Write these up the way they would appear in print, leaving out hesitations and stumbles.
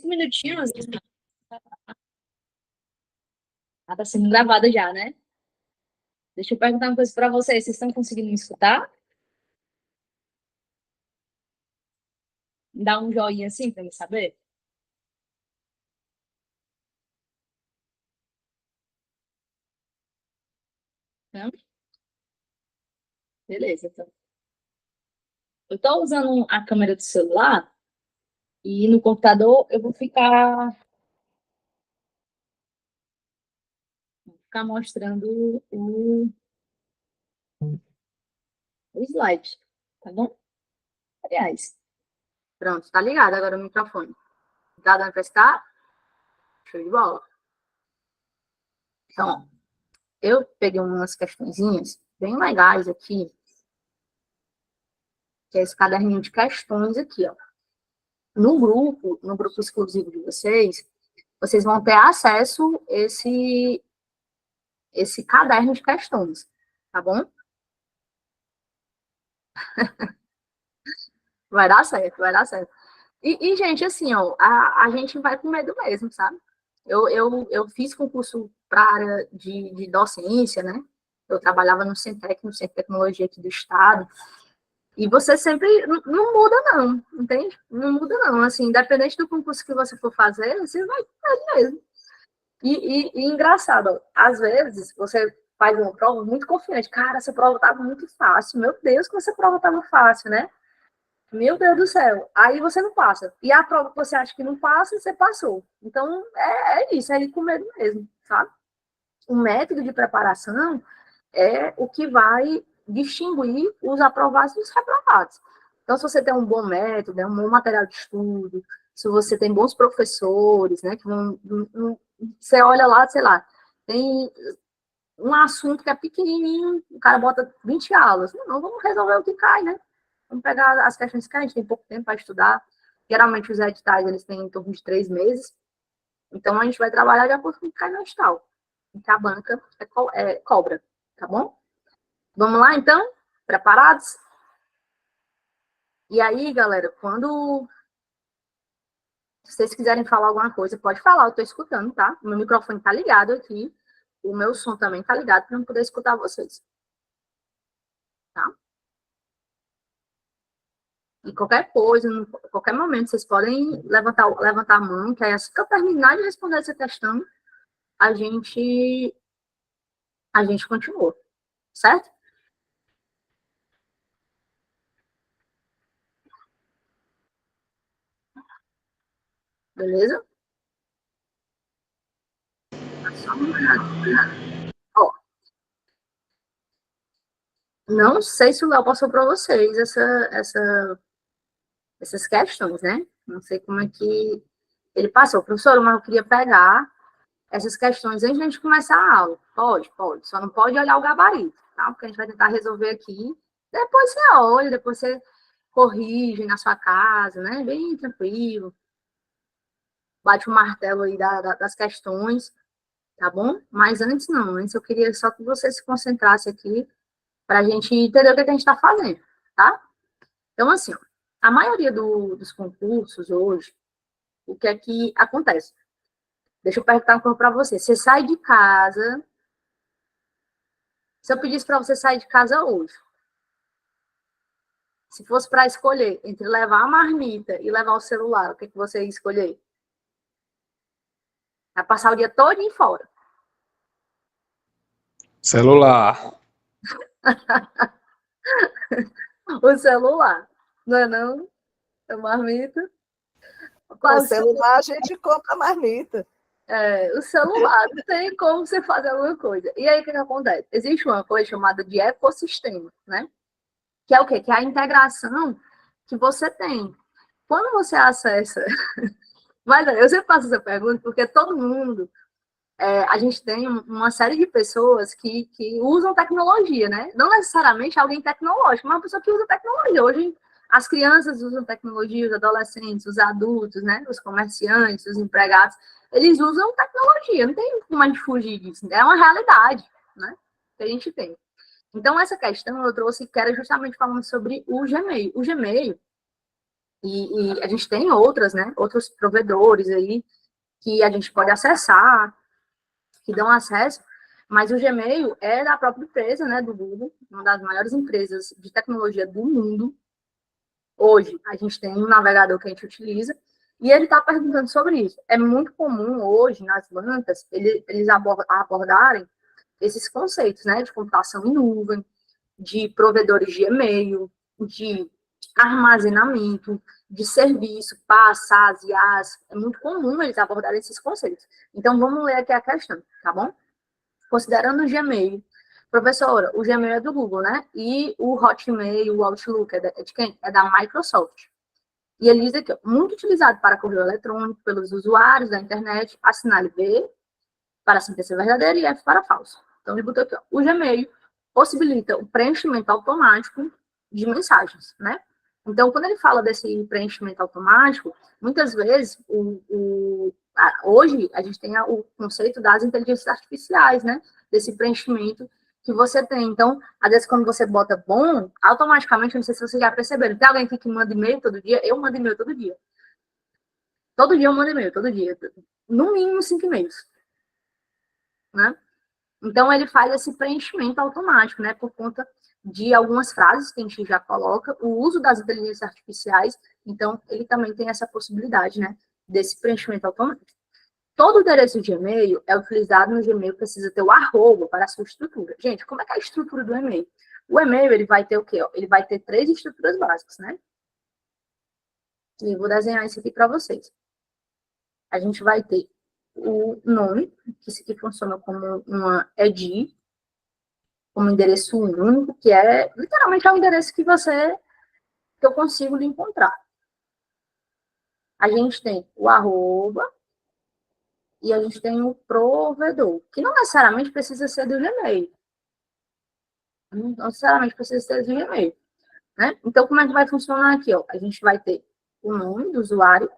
minutinhos. Ah, tá sendo gravada já, né? Deixa eu perguntar uma coisa para vocês. Vocês estão conseguindo me escutar? Dá um joinha assim para me saber? Não? Beleza, então. Eu estou usando a câmera do celular e no computador eu vou ficar mostrando o slide, tá bom? Aliás, pronto, tá ligado agora o microfone. Tá dando para estar? Show de bola. Então, ó, eu peguei umas questõezinhas bem legais aqui, que é esse caderninho de questões aqui, ó. No grupo exclusivo de vocês vão ter acesso a esse caderno de questões, tá bom? Vai dar certo, vai dar certo. Gente, assim, ó, a gente vai com medo mesmo, sabe? Eu fiz concurso para a área de docência, né? Eu trabalhava no Centec, no Centro de Tecnologia aqui do Estado, e você sempre não muda, não, entende? Não muda, não. Assim, independente do concurso que você for fazer, você vai fazer mesmo. E engraçado, às vezes você faz uma prova muito confiante. Cara, essa prova estava muito fácil. Meu Deus, que essa prova estava fácil, né? Meu Deus do céu. Aí você não passa. E a prova que você acha que não passa, você passou. Então, é isso, é ir com medo mesmo, sabe? O método de preparação é o que vai distinguir os aprovados dos reprovados. Então, se você tem um bom método, um bom material de estudo, se você tem bons professores, né, que você olha lá, sei lá, tem um assunto que é pequenininho, o cara bota 20 aulas. Não, vamos resolver o que cai, né? Vamos pegar as questões que a gente tem pouco tempo para estudar. Geralmente os editais, eles têm em torno de 3 meses. Então, a gente vai trabalhar de acordo com o que cai no edital. Que a banca cobra, tá bom? Vamos lá, então? Preparados? E aí, galera, quando vocês quiserem falar alguma coisa, pode falar, eu estou escutando, tá? O meu microfone está ligado aqui, o meu som também está ligado para eu poder escutar vocês. Tá? E qualquer coisa, em qualquer momento, vocês podem levantar a mão, que aí assim que eu terminar de responder essa questão, a gente continua, certo? Beleza? Só uma olhada. Ó, não sei se o Léo passou para vocês essas questões, né? Não sei como é que ele passou. Professor, mas eu queria pegar essas questões antes de a gente começar a aula. Pode. Só não pode olhar o gabarito, tá? Porque a gente vai tentar resolver aqui. Depois você olha, depois você corrige na sua casa, né? Bem tranquilo. Bate o martelo aí das questões, tá bom? Mas antes não. Antes eu queria só que você se concentrasse aqui para a gente entender o que a gente está fazendo, tá? Então, assim, ó, a maioria dos concursos hoje, o que é que acontece? Deixa eu perguntar uma coisa para você. Você sai de casa. Se eu pedisse para você sair de casa hoje, se fosse para escolher entre levar a marmita e levar o celular, o que, que você ia escolher? Vai passar o dia todo em fora. Celular. O celular. Não é não? A marmita. Com o celular a gente compra a marmita. O celular, não tem como você fazer alguma coisa. E aí, o que acontece? Existe uma coisa chamada de ecossistema, né? Que é o quê? Que é a integração que você tem. Quando você acessa... Mas eu sempre faço essa pergunta porque todo mundo... a gente tem uma série de pessoas que usam tecnologia, né? Não necessariamente alguém tecnológico, mas uma pessoa que usa tecnologia. Hoje, as crianças usam tecnologia, os adolescentes, os adultos, né? Os comerciantes, os empregados, eles usam tecnologia. Não tem como a gente fugir disso. É uma realidade, né? Que a gente tem. Então, essa questão eu trouxe que era justamente falando sobre o Gmail. O Gmail, E a gente tem outras, né? Outros provedores aí que a gente pode acessar, que dão acesso, mas o Gmail é da própria empresa, né, do Google, uma das maiores empresas de tecnologia do mundo. Hoje, a gente tem um navegador que a gente utiliza, e ele está perguntando sobre isso. É muito comum hoje, nas bancas, eles abordarem esses conceitos, né, de computação em nuvem, de provedores de e-mail, de armazenamento, de serviço, PaaS, SaaS, IaaS. É muito comum eles abordarem esses conceitos. Então, vamos ler aqui a questão, tá bom? Considerando o Gmail, professora, o Gmail é do Google, né? E o Hotmail, o Outlook é de quem? É da Microsoft. E ele diz aqui, ó, muito utilizado para correio eletrônico pelos usuários da internet, assinale B para sim ser verdadeiro e F para falso. Então, ele botou aqui, ó, o Gmail possibilita o preenchimento automático de mensagens, né? Então, quando ele fala desse preenchimento automático, muitas vezes, hoje, a gente tem o conceito das inteligências artificiais, né? Desse preenchimento que você tem. Então, às vezes, quando você bota bom, automaticamente, não sei se vocês já perceberam, tem alguém aqui que manda e-mail todo dia? Eu mando e-mail todo dia. Todo dia eu mando e-mail, todo dia. No mínimo 5 e-mails, né? Então, ele faz esse preenchimento automático, né? Por conta de algumas frases que a gente já coloca, o uso das inteligências artificiais, então, ele também tem essa possibilidade, né? Desse preenchimento automático. Todo endereço de e-mail é utilizado no Gmail, precisa ter o arroba para a sua estrutura. Gente, como é que é a estrutura do e-mail? O e-mail, ele vai ter o quê? Ele vai ter 3 estruturas básicas, né? E eu vou desenhar isso aqui para vocês. A gente vai ter o nome, que isso aqui funciona como uma ED, como endereço único, que é literalmente é o endereço que eu consigo lhe encontrar. A gente tem o arroba e a gente tem o provedor, que não necessariamente precisa ser do Gmail. Não necessariamente precisa ser do Gmail. Né? Então, como é que vai funcionar aqui? Ó? A gente vai ter o nome do usuário,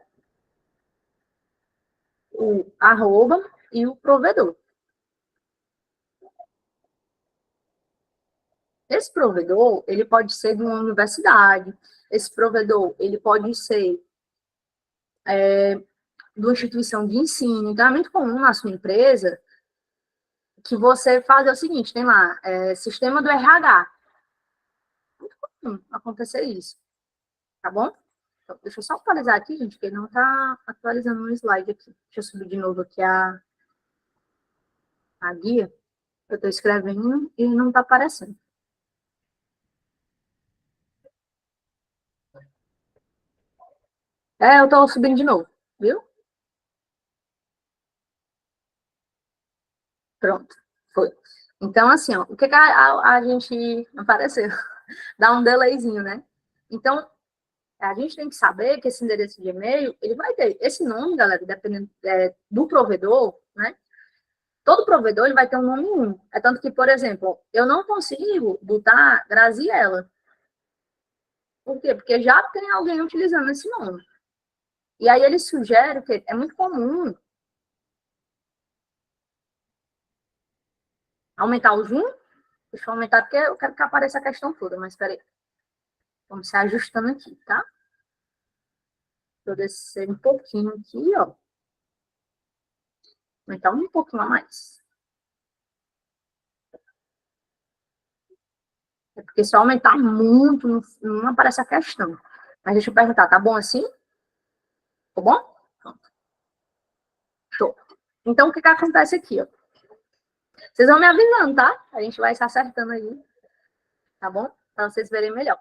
o arroba e o provedor. Esse provedor, ele pode ser de uma universidade, esse provedor, ele pode ser de uma instituição de ensino. Então, é muito comum na sua empresa que você faz o seguinte, tem lá, sistema do RH. Acontecer isso, tá bom? Então, deixa eu só atualizar aqui, gente, porque não tá atualizando no slide aqui. Deixa eu subir de novo aqui a guia. Eu estou escrevendo e não está aparecendo. Eu estou subindo de novo, viu? Pronto, foi. Então, assim, ó, o que, que a gente apareceu? Dá um delayzinho, né? Então, a gente tem que saber que esse endereço de e-mail, ele vai ter esse nome, galera, dependendo do provedor, né? Todo provedor ele vai ter um nome único. É tanto que, por exemplo, eu não consigo botar Graziella. Por quê? Porque já tem alguém utilizando esse nome. E aí ele sugere que é muito comum aumentar o zoom. Deixa eu aumentar porque eu quero que apareça a questão toda, mas espera aí. Vamos se ajustando aqui, tá? Vou descer um pouquinho aqui, ó. Aumentar um pouquinho a mais. É porque se eu aumentar muito, não aparece a questão. Mas deixa eu perguntar, tá bom assim? Tá bom? Show. Então, o que que acontece aqui, ó? Vocês vão me avisando, tá? A gente vai se acertando aí, tá bom? Para vocês verem melhor.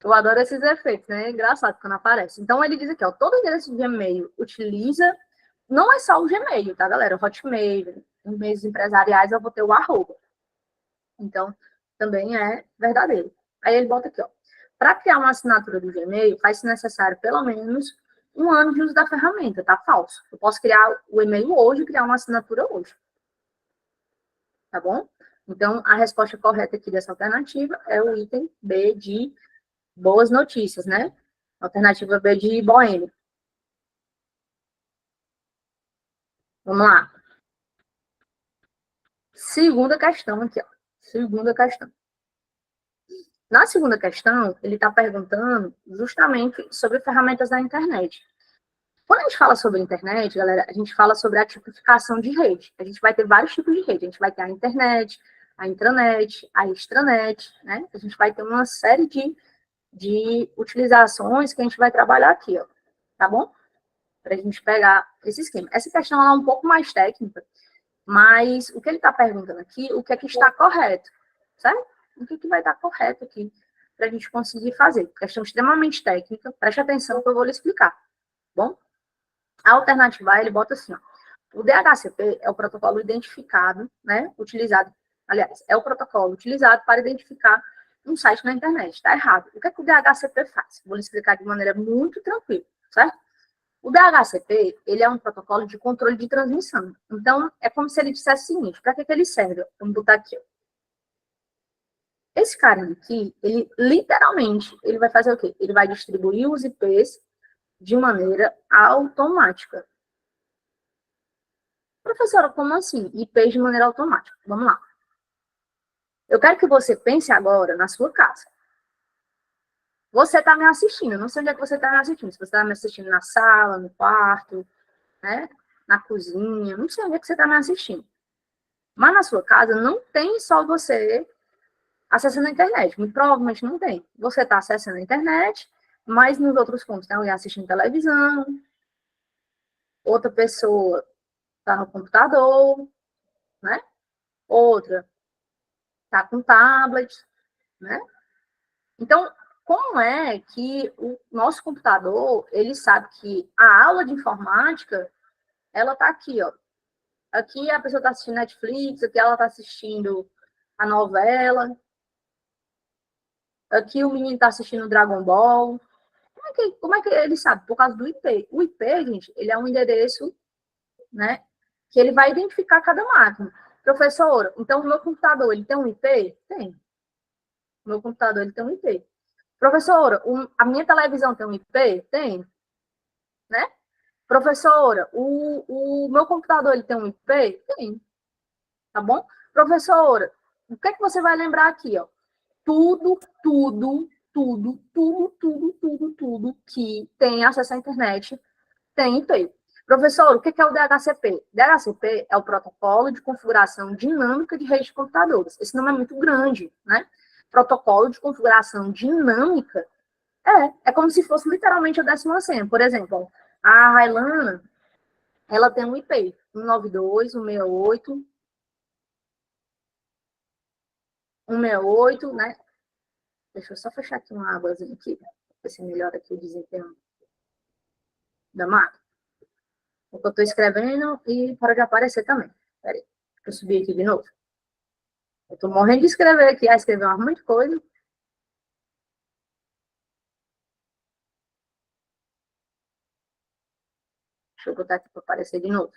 Eu adoro esses efeitos, né? É engraçado quando aparece. Então, ele diz aqui, ó, todo endereço de e-mail utiliza, não é só o Gmail, tá, galera? O Hotmail, em meios empresariais, eu vou ter o arroba. Então, também é verdadeiro. Aí ele bota aqui, ó. Para criar uma assinatura do Gmail, faz-se necessário pelo menos 1 ano de uso da ferramenta, tá? Falso. Eu posso criar o e-mail hoje e criar uma assinatura hoje. Tá bom? Então, a resposta correta aqui dessa alternativa é o item B de boas notícias, né? Alternativa B de boêmio. Vamos lá. Segunda questão aqui, ó. Segunda questão. Na segunda questão, ele está perguntando justamente sobre ferramentas da internet. Quando a gente fala sobre internet, galera, a gente fala sobre a tipificação de rede. A gente vai ter vários tipos de rede. A gente vai ter a internet, a intranet, a extranet, né? A gente vai ter uma série de utilizações que a gente vai trabalhar aqui, ó. Tá bom? Para a gente pegar esse esquema. Essa questão é um pouco mais técnica, mas o que ele está perguntando aqui, o que é que está correto, certo? O que vai estar correto aqui para a gente conseguir fazer? Questão extremamente técnica, preste atenção que eu vou lhe explicar, bom? A alternativa A, ele bota assim, ó, o DHCP é o protocolo identificado, né, utilizado, aliás, é o protocolo utilizado para identificar um site na internet, está errado. O que é que o DHCP faz? Vou lhe explicar de maneira muito tranquila, certo? O DHCP, ele é um protocolo de controle de transmissão. Então, é como se ele dissesse o seguinte, para que ele serve? Vamos botar aqui, ó. Esse cara aqui, ele literalmente, ele vai fazer o quê? Ele vai distribuir os IPs de maneira automática. Professora, como assim? IPs de maneira automática. Vamos lá. Eu quero que você pense agora na sua casa. Você está me assistindo, eu não sei onde é que você está me assistindo. Se você está me assistindo na sala, no quarto, né? Na cozinha, não sei onde é que você está me assistindo. Mas na sua casa não tem só você acessando a internet. Muito provavelmente não tem. Você está acessando a internet, mas nos outros pontos tem alguém assistindo televisão, outra pessoa está no computador, né? Outra está com tablet, né? Então, como é que o nosso computador, ele sabe que a aula de informática, ela está aqui, ó. Aqui a pessoa está assistindo Netflix, aqui ela está assistindo a novela, aqui o menino está assistindo Dragon Ball. Como é que ele sabe? Por causa do IP. O IP, gente, ele é um endereço, né, que ele vai identificar cada máquina. Professor, então o meu computador, ele tem um IP? Tem. O meu computador, ele tem um IP. Professora, a minha televisão tem um IP? Tem, né? Professora, o meu computador, ele tem um IP? Tem, tá bom? Professora, o que é que você vai lembrar aqui, ó? Tudo que tem acesso à internet tem IP. Professor, o que é o DHCP? DHCP é o Protocolo de Configuração Dinâmica de Rede de Computadores. Esse nome é muito grande, né? Protocolo de Configuração Dinâmica é como se fosse literalmente a 10ª senha. Por exemplo, a Railana, ela tem um IP, 192, 168, 168, né? Deixa eu só fechar aqui uma águazinha aqui, para ver se melhora aqui o desempenho da máquina. O que eu estou escrevendo e para de aparecer também. Espera aí, deixa eu subir aqui de novo. Eu estou morrendo de escrever aqui, escrever uma muita coisa. Deixa eu botar aqui para aparecer de novo.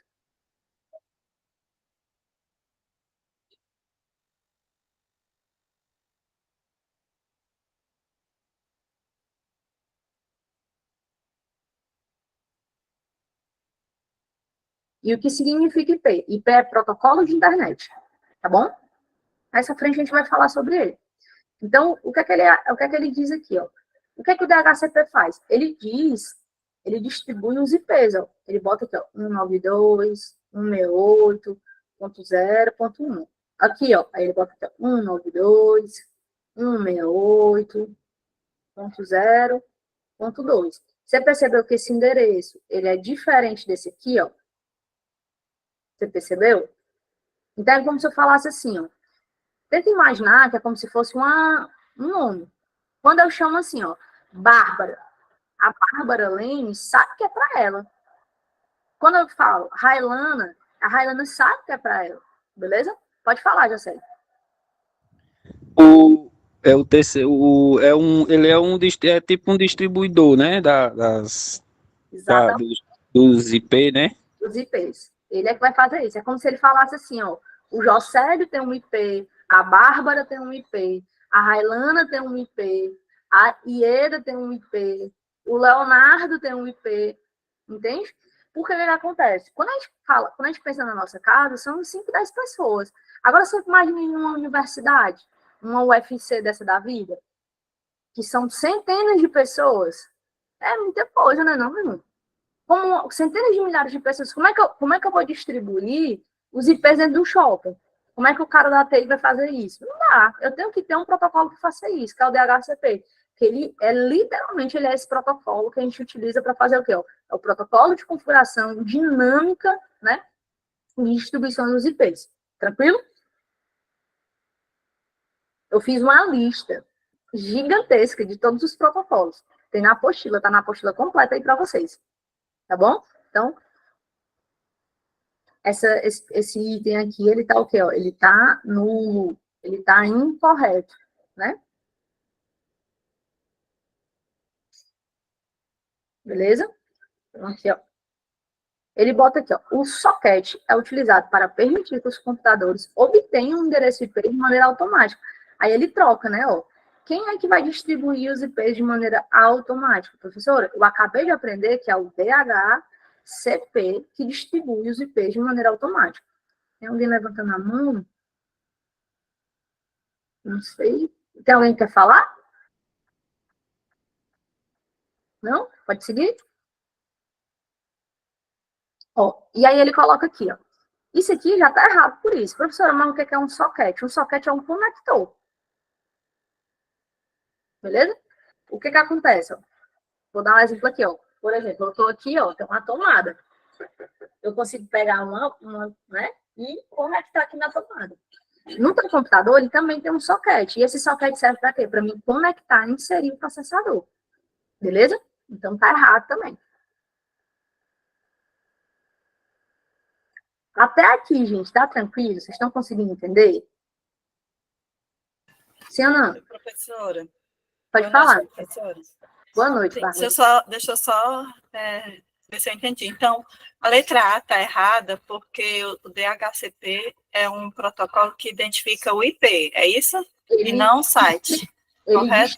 E o que significa IP? IP é protocolo de internet, tá bom? Mais à frente a gente vai falar sobre ele. Então, o que é que ele diz aqui, ó? O que é que o DHCP faz? Ele distribui os IPs, ó. Ele bota aqui, ó, 192, 168.0.1. Aqui, ó, aí ele bota aqui, ó, 192, 168.0.2. Você percebeu que esse endereço, ele é diferente desse aqui, ó? Você percebeu? Então, é como se eu falasse assim, ó. Tenta imaginar que é como se fosse um nome. Quando eu chamo assim, ó, Bárbara, a Bárbara Lane sabe que é para ela. Quando eu falo Railana, a Railana sabe que é para ela. Beleza? Pode falar, Jacé. O terceiro, ele é tipo um distribuidor, né, Exatamente. dos IP, né? Os IPs. Ele é que vai fazer isso. É como se ele falasse assim, ó, o Jocélio tem um IP, a Bárbara tem um IP, a Railana tem um IP, a Ieda tem um IP, o Leonardo tem um IP, entende? Porque o que acontece? Quando a gente pensa na nossa casa, são 5, 10 pessoas. Agora você imagina em uma universidade, uma UFC dessa da vida, que são centenas de pessoas, é muita coisa, né, não, meu irmão? Como centenas de milhares de pessoas, como é que eu vou distribuir os IPs dentro do shopping? Como é que o cara da TI vai fazer isso? Não dá. Eu tenho que ter um protocolo que faça isso, que é o DHCP. Que ele é literalmente ele é esse protocolo que a gente utiliza para fazer o quê? É o protocolo de configuração dinâmica, né? De distribuição dos IPs. Tranquilo? Eu fiz uma lista gigantesca de todos os protocolos. Tem na apostila, tá na apostila completa aí para vocês. Tá bom? Então, esse item aqui, ele tá o quê? Ó? Ele tá incorreto, né? Beleza? Então, aqui, ó. Ele bota aqui, ó. O socket é utilizado para permitir que os computadores obtenham um endereço IP de maneira automática. Aí ele troca, né? Ó. Quem é que vai distribuir os IPs de maneira automática? Professora, eu acabei de aprender que é o DHCP que distribui os IPs de maneira automática. Tem alguém levantando a mão? Não sei. Tem alguém que quer falar? Não? Pode seguir? Ó, e aí ele coloca aqui, ó. Isso aqui já está errado por isso. Professora, mas o que é um socket? Um socket é um conector. Beleza? O que acontece? Ó? Vou dar um exemplo aqui, ó. Por exemplo, eu estou aqui, ó, tem uma tomada. Eu consigo pegar uma, né, e conectar aqui na tomada. No teu computador, ele também tem um socket. E esse socket serve para quê? Para mim conectar e inserir o processador. Beleza? Então tá errado também. Até aqui, gente, tá tranquilo? Vocês estão conseguindo entender? Sim ou não? Professora. Pode falar. Noite, professora. Boa noite, Sim, Bárbara. deixa eu só ver se eu entendi. Então, a letra A está errada porque o DHCP é um protocolo que identifica o IP, é isso? E não o site, correto?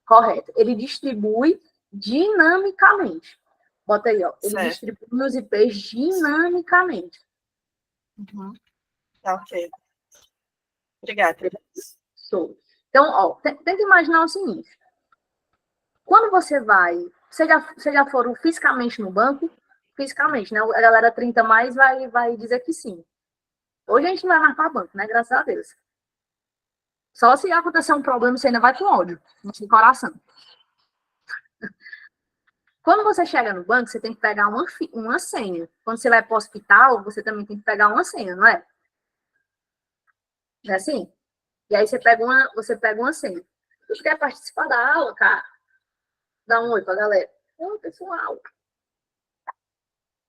Correto. Ele distribui dinamicamente. Bota aí, ó. Ele certo. distribui os IPs dinamicamente. Uhum. Tá, ok. Obrigada. Show. Então, ó, tenta imaginar o seguinte. Quando você vai... Você já foram fisicamente no banco? Fisicamente, né? A galera 30 mais vai dizer que sim. Hoje a gente não vai mais para banco, né? Graças a Deus. Só se acontecer um problema, você ainda vai com ódio no seu coração. Quando você chega no banco, você tem que pegar uma senha. Quando você vai para o hospital, você também tem que pegar uma senha, não é? Não é assim? E aí você pega uma senha. Você quer participar da aula, cara? Dá um oi pra galera. Oi, pessoal.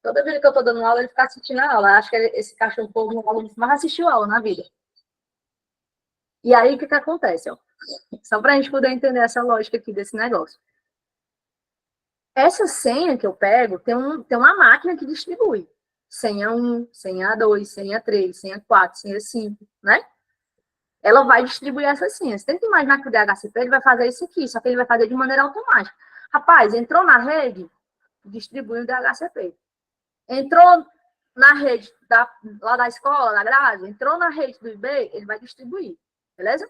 Toda vez que eu tô dando aula, ele fica assistindo a aula. Acho que esse cachorro povo mais assistiu a aula na vida. E aí, o que acontece? Ó? Só pra gente poder entender essa lógica aqui desse negócio. Essa senha que eu pego, tem uma máquina que distribui. Senha 1, senha 2, senha 3, senha 4, senha 5, né? Ela vai distribuir essas senhas. Tem que imaginar que o DHCP ele vai fazer isso aqui, só que ele vai fazer de maneira automática. Rapaz, entrou na rede, distribui o DHCP. Entrou na rede lá da escola, da grade, entrou na rede do IB, ele vai distribuir. Beleza?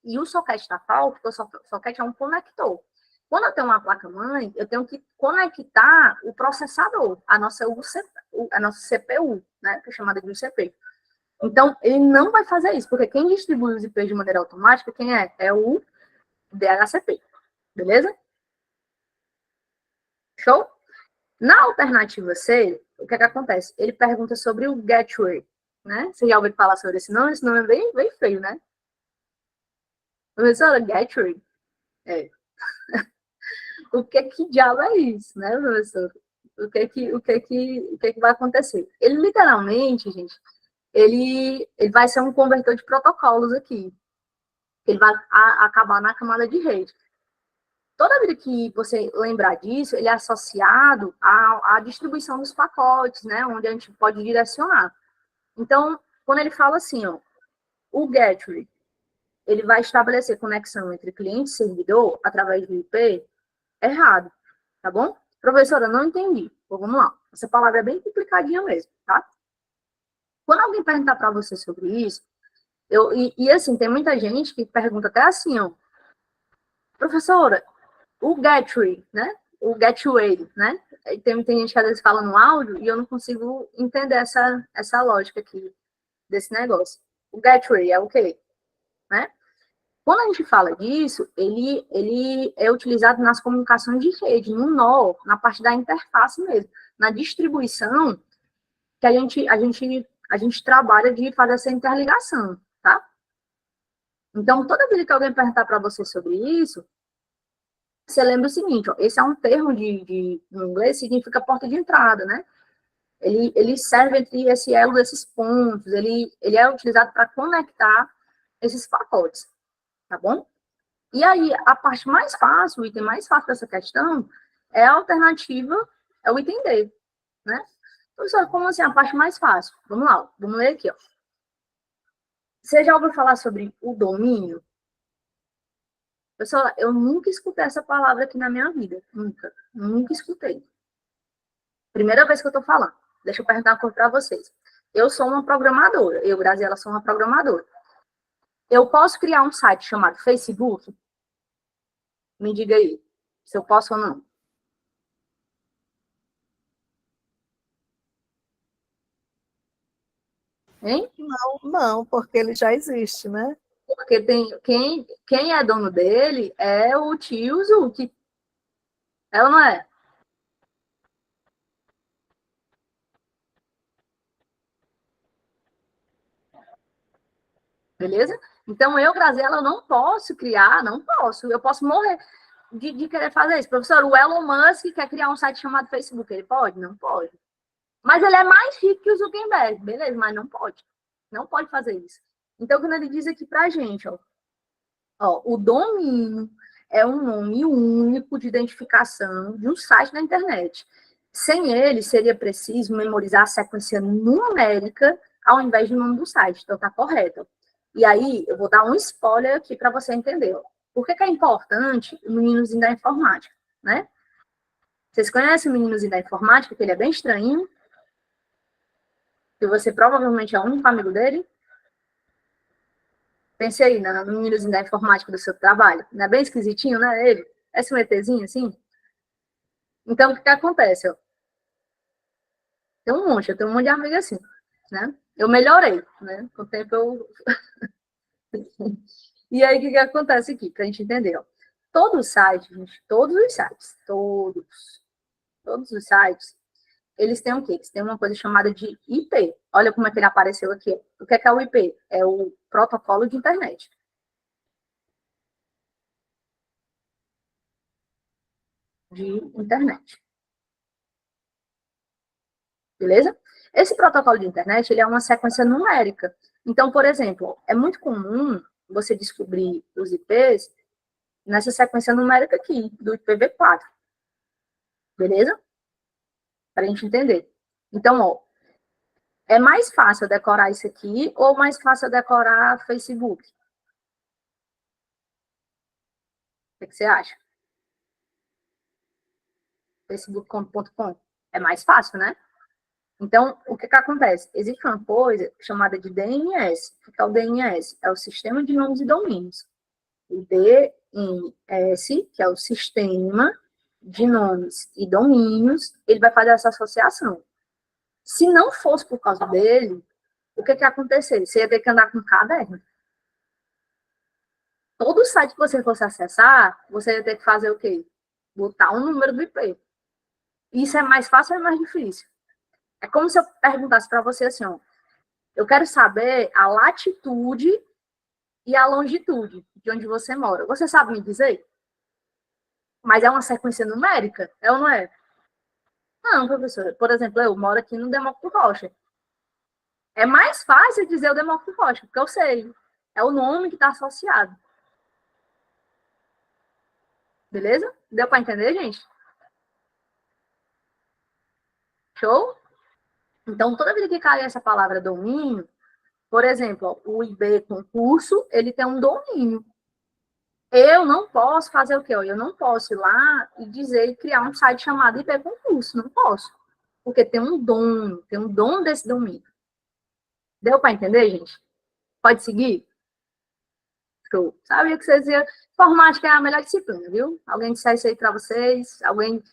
E o socket da FAO, porque o socket é um conector. Quando eu tenho uma placa-mãe, eu tenho que conectar o processador, a nossa CPU, né, que é chamada de UCP. Então, ele não vai fazer isso, porque quem distribui os IPs de maneira automática, quem é? É o DHCP. Beleza? Show? Na alternativa C, o que acontece? Ele pergunta sobre o gateway, né? Você já ouviu falar sobre esse nome? Esse nome é bem feio, né? Professora, gateway? É. O que diabo é isso, né, professor? O que vai acontecer? Ele literalmente, gente, ele vai ser um convertor de protocolos aqui. Ele vai acabar na camada de rede. Toda vez que você lembrar disso, ele é associado à distribuição dos pacotes, né, onde a gente pode direcionar. Então, quando ele fala assim, ó, o gateway, ele vai estabelecer conexão entre cliente e servidor através do IP, errado, tá bom? Professora, não entendi. Então, vamos lá. Essa palavra é bem complicadinha mesmo, tá? Quando alguém perguntar para você sobre isso, assim, tem muita gente que pergunta até assim, ó, Professora, o Gateway, né? O Gateway, né? Tem gente que às vezes fala no áudio e eu não consigo entender essa lógica aqui desse negócio. O Gateway é o quê? Né? Quando a gente fala disso, ele é utilizado nas comunicações de rede, no nó, na parte da interface mesmo, na distribuição que a gente trabalha de fazer essa interligação, tá? Então, toda vez que alguém perguntar para você sobre isso, você lembra o seguinte, ó, esse é um termo em inglês, significa porta de entrada, né? Ele serve entre esse elo desses pontos, ele é utilizado para conectar esses pacotes, tá bom? E aí, a parte mais fácil, o item mais fácil dessa questão é a alternativa, é o item D, né? Professor, como assim a parte mais fácil? Vamos lá, vamos ler aqui, ó. Você já ouviu falar sobre o domínio? Pessoal, eu nunca escutei essa palavra aqui na minha vida. Nunca escutei. Primeira vez que eu tô falando. Deixa eu perguntar uma coisa para vocês. Eu sou uma programadora. Eu, Graziela, sou uma programadora. Eu posso criar um site chamado Facebook? Me diga aí, se eu posso ou não. Hein? Não, porque ele já existe, né? Porque quem é dono dele é o tio Zuki. É ou não é? Beleza? Então, eu, Graziela, eu não posso criar, não posso. Eu posso morrer de querer fazer isso. Professor, o Elon Musk quer criar um site chamado Facebook. Ele pode? Não pode. Mas ele é mais rico que o Zuckerberg. Beleza, mas não pode. Não pode fazer isso. Então, quando ele diz aqui pra gente, ó, o domínio é um nome único de identificação de um site na internet. Sem ele, seria preciso memorizar a sequência numérica ao invés do nome do site. Então, tá correto. E aí, eu vou dar um spoiler aqui para você entender. Por que é importante o meninozinho da informática, né? Vocês conhecem o meninozinho da informática, que ele é bem estranho, que você provavelmente é o único amigo dele? Pense aí no meninozinho da informática do seu trabalho. Não é bem esquisitinho, né? Ele? Esse um ETzinho, assim? Então, o que acontece? Ó? Eu tenho um monte de amigo assim, né? Eu melhorei, né? Com o tempo eu... E aí, o que acontece aqui, pra gente entender, ó. Todo site, gente, todos os sites, eles têm o quê? Eles têm uma coisa chamada de IP. Olha como é que ele apareceu aqui. O que é o IP? É o protocolo de internet. Beleza? Esse protocolo de internet, ele é uma sequência numérica. Então, por exemplo, é muito comum você descobrir os IPs nessa sequência numérica aqui, do IPv4. Beleza? Para a gente entender. Então, ó, é mais fácil decorar isso aqui ou mais fácil decorar Facebook? O que você acha? Facebook.com. É mais fácil, né? Então, o que acontece? Existe uma coisa chamada de DNS. O que é o DNS? É o Sistema de Nomes e Domínios. O DNS, que é o Sistema de Nomes e Domínios, ele vai fazer essa associação. Se não fosse por causa dele, o que ia acontecer? Você ia ter que andar com um caderno. Todo site que você fosse acessar, você ia ter que fazer o quê? Botar um número do IP. Isso é mais fácil ou é mais difícil? É como se eu perguntasse para você assim, ó, eu quero saber a latitude e a longitude de onde você mora. Você sabe me dizer? Mas é uma sequência numérica? É ou não é? Não, professora. Por exemplo, eu moro aqui no Demócrito Rocha. É mais fácil dizer o Demócrito Rocha, porque eu sei. É o nome que está associado. Beleza? Deu para entender, gente? Show? Então, toda vez que cai essa palavra domínio, por exemplo, o IB concurso, ele tem um domínio. Eu não posso fazer o quê? Eu não posso ir lá e dizer e criar um site chamado IB concurso. Não posso. Porque tem um dono desse domínio. Deu para entender, gente? Pode seguir? Show. Sabia que vocês iam... Informática é a melhor disciplina, viu? Alguém disser isso aí para vocês, alguém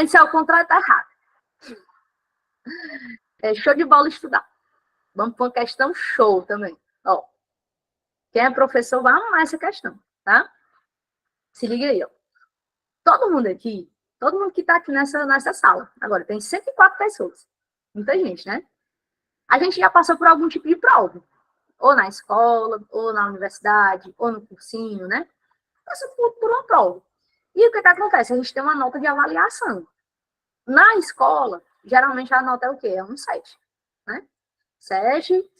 disser o contrário, tá errado. É show de bola estudar. Vamos para uma questão show também. Ó, quem é professor vai amar essa questão, tá? Se liga aí, ó. Todo mundo que está aqui nessa sala, agora tem 104 pessoas. Muita gente, né? A gente já passou por algum tipo de prova. Ou na escola, ou na universidade, ou no cursinho, né? Passou por uma prova. E o que acontece? A gente tem uma nota de avaliação. Na escola, geralmente a nota é o quê? É um 7, né? 7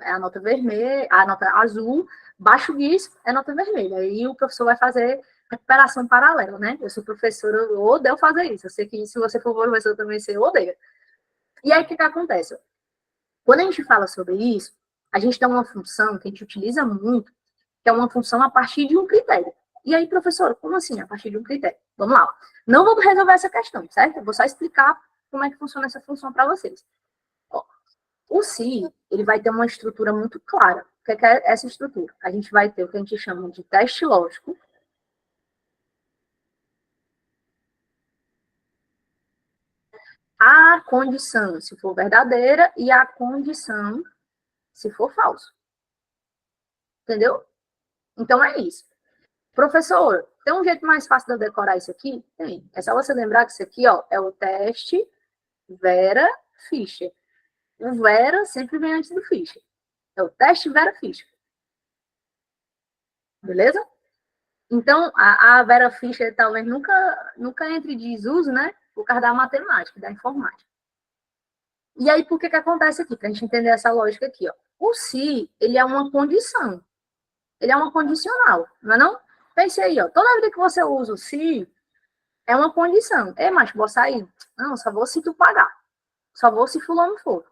é a nota vermelha, a nota azul, baixo disso é nota vermelha. Aí o professor vai fazer recuperação paralela, né? Eu sou professora, eu odeio fazer isso. Eu sei que se você for professor também, você odeia. E aí o que acontece? Quando a gente fala sobre isso, a gente tem uma função que a gente utiliza muito, que é uma função a partir de um critério. E aí, professor, como assim a partir de um critério? Vamos lá. Não vou resolver essa questão, certo? Eu vou só explicar como é que funciona essa função para vocês. Ó, o SI, ele vai ter uma estrutura muito clara. O que é essa estrutura? A gente vai ter o que a gente chama de teste lógico. A condição, se for verdadeira, e a condição, se for falso. Entendeu? Então, é isso. Professor, tem um jeito mais fácil de eu decorar isso aqui? Tem. É só você lembrar que isso aqui, ó, é o teste Vera Fischer. O Vera sempre vem antes do Fischer. É o teste Vera Fischer. Beleza? Então, a Vera Fischer talvez nunca entre em desuso, né? Por causa da matemática, da informática. E aí, por que acontece aqui? Para a gente entender essa lógica aqui, ó. O se, ele é uma condição. Ele é uma condicional, não é não? Pense aí, ó. Toda vida que você usa o se, é uma condição. Ei, macho, vou sair. Não, só vou se tu pagar. Só vou se fulano for.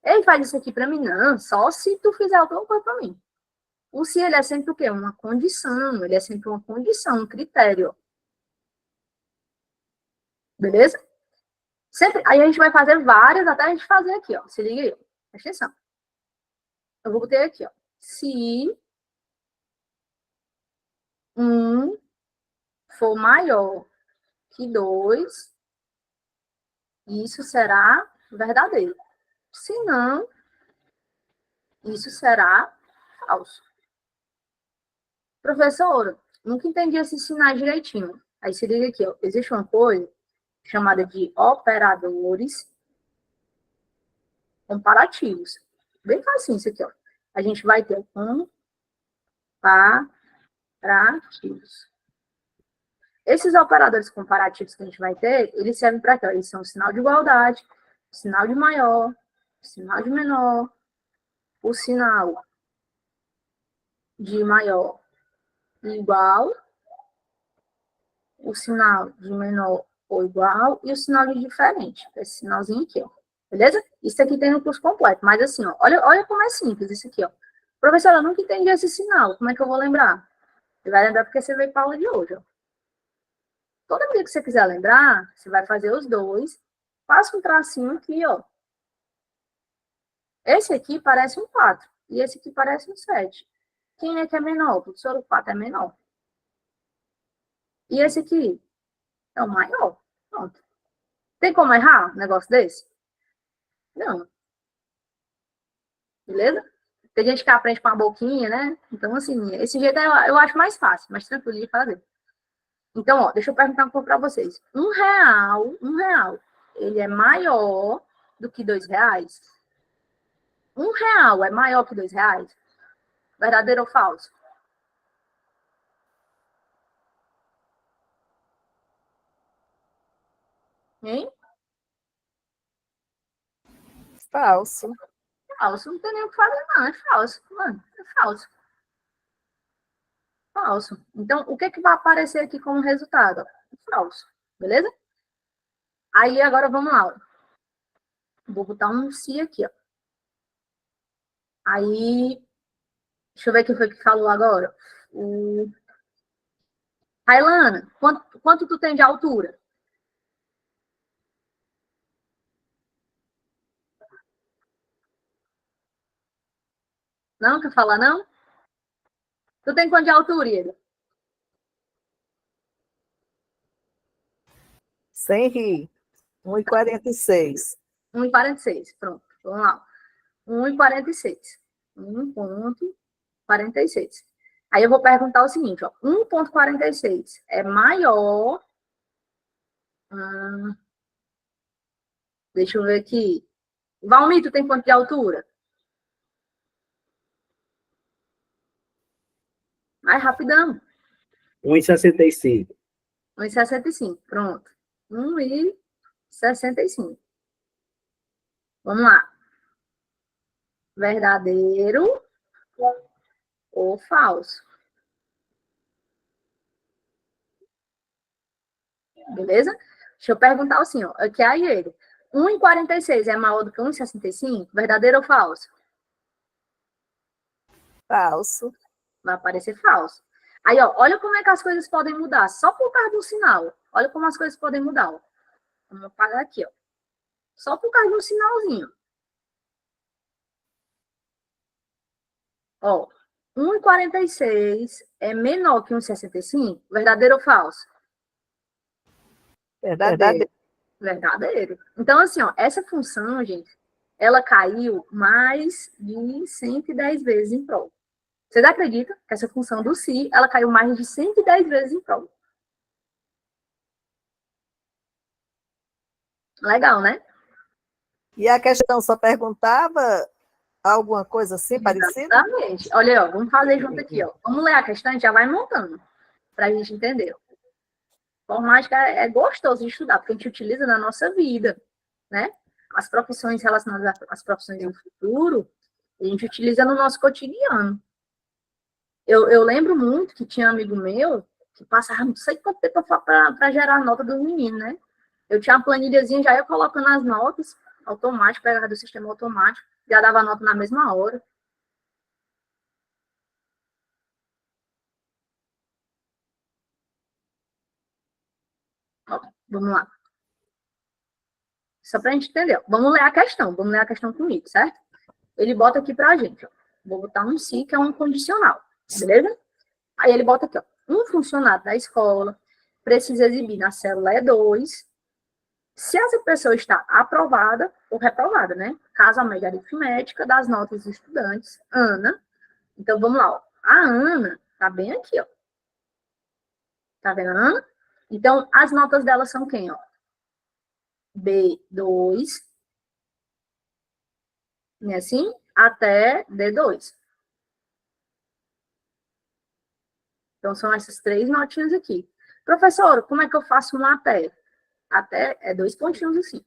Ei, faz isso aqui para mim. Não, só se tu fizer alguma coisa para mim. O se, ele é sempre o quê? Uma condição. Ele é sempre uma condição, um critério. Beleza? Sempre, aí a gente vai fazer várias até a gente fazer aqui, ó. Se liga aí, ó. Presta atenção. Eu vou botar aqui, ó. Se um for maior que 2, isso será verdadeiro. Se não, isso será falso. Professora, nunca entendi esses sinais direitinho. Aí se liga aqui, ó. Existe uma coisa chamada de operadores comparativos. Bem fácil isso aqui, ó. A gente vai ter comparativos. Esses operadores comparativos que a gente vai ter, eles servem para quê? Eles são o sinal de igualdade, o sinal de maior, o sinal de menor, o sinal de maior e igual, o sinal de menor ou igual e o sinal de diferente. Esse sinalzinho aqui, ó. Beleza? Isso aqui tem no curso completo. Mas assim, ó, olha como é simples isso aqui, ó. Professora, eu nunca entendi esse sinal. Como é que eu vou lembrar? Você vai lembrar porque você veio para a aula de hoje, ó. Toda vez que você quiser lembrar, você vai fazer os dois. Passa um tracinho aqui, ó. Esse aqui parece um 4 e esse aqui parece um 7. Quem é que é menor? Professor, o 4 é menor. E esse aqui é o maior. Pronto. Tem como errar um negócio desse? Não. Beleza? Tem gente que aprende com a boquinha, né? Então, assim, esse jeito eu acho mais fácil, mais tranquilo de fazer. Então, ó, deixa eu perguntar um pouco para vocês. R$ 1, ele é maior do que R$ 2? R$ 1 é maior que R$ 2? Verdadeiro ou falso? Hein? Falso. Falso, não tem nem o que fazer, não. É falso. Mano, é falso. Falso. Então, o que vai aparecer aqui como resultado? Falso. Beleza? Aí, agora vamos lá. Vou botar um se aqui, ó. Aí, deixa eu ver quem foi que falou agora. O... Railana, quanto tu tem de altura? Não? Quer falar, não? Tu tem quanto de altura, Ieda? Sem rir. 1,46. 1,46. Pronto, vamos lá. 1,46. 1,46. Aí eu vou perguntar o seguinte, ó. 1,46 é maior... deixa eu ver aqui. Valmir, tu tem quanto de altura? Mais rapidão. 1,65. 1,65. Pronto. 1,65. Vamos lá. Verdadeiro ou falso? Beleza? Deixa eu perguntar assim, ó. Aqui é ele. 1,46 é maior do que 1,65? Verdadeiro ou falso? Falso. Vai aparecer falso. Aí, ó, olha como é que as coisas podem mudar. Só por causa do sinal. Olha como as coisas podem mudar. Ó. Vamos apagar aqui, ó. Só por causa do sinalzinho. Ó, 1,46 é menor que 1,65? Verdadeiro ou falso? Verdadeiro. Verdadeiro. Então, assim, ó, essa função, gente, ela caiu mais de 110 vezes em prova. Vocês acreditam que essa função do se, ela caiu mais de 110 vezes em prova? Legal, né? E a questão só perguntava alguma coisa assim parecida? Exatamente. Olha aí, ó, vamos fazer junto aqui, ó. Vamos ler a questão, a gente já vai montando, para a gente entender. Informática é gostoso de estudar, porque a gente utiliza na nossa vida, né? As profissões relacionadas às profissões do futuro, a gente utiliza no nosso cotidiano. Eu lembro muito que tinha um amigo meu que passava não sei quanto tempo para gerar a nota dos meninos, né? Eu tinha uma planilhazinha, já ia colocando as notas, automático, pegava do sistema automático, já dava a nota na mesma hora. Ó, vamos lá. Só para a gente entender. Vamos ler a questão. Vamos ler a questão comigo, certo? Ele bota aqui para a gente. Ó. Vou botar um se, que é um condicional. Beleza? Aí ele bota aqui, ó. Um funcionário da escola precisa exibir na célula E2 se essa pessoa está aprovada ou reprovada, né? Caso a média aritmética das notas dos estudantes, Ana. Então, vamos lá, ó. A Ana tá bem aqui, ó. Tá vendo a Ana? Então, as notas dela são quem, ó? B2, né, assim, até D2. Então, são essas 3 notinhas aqui. Professor, como é que eu faço um até? Até é 2 pontinhos assim.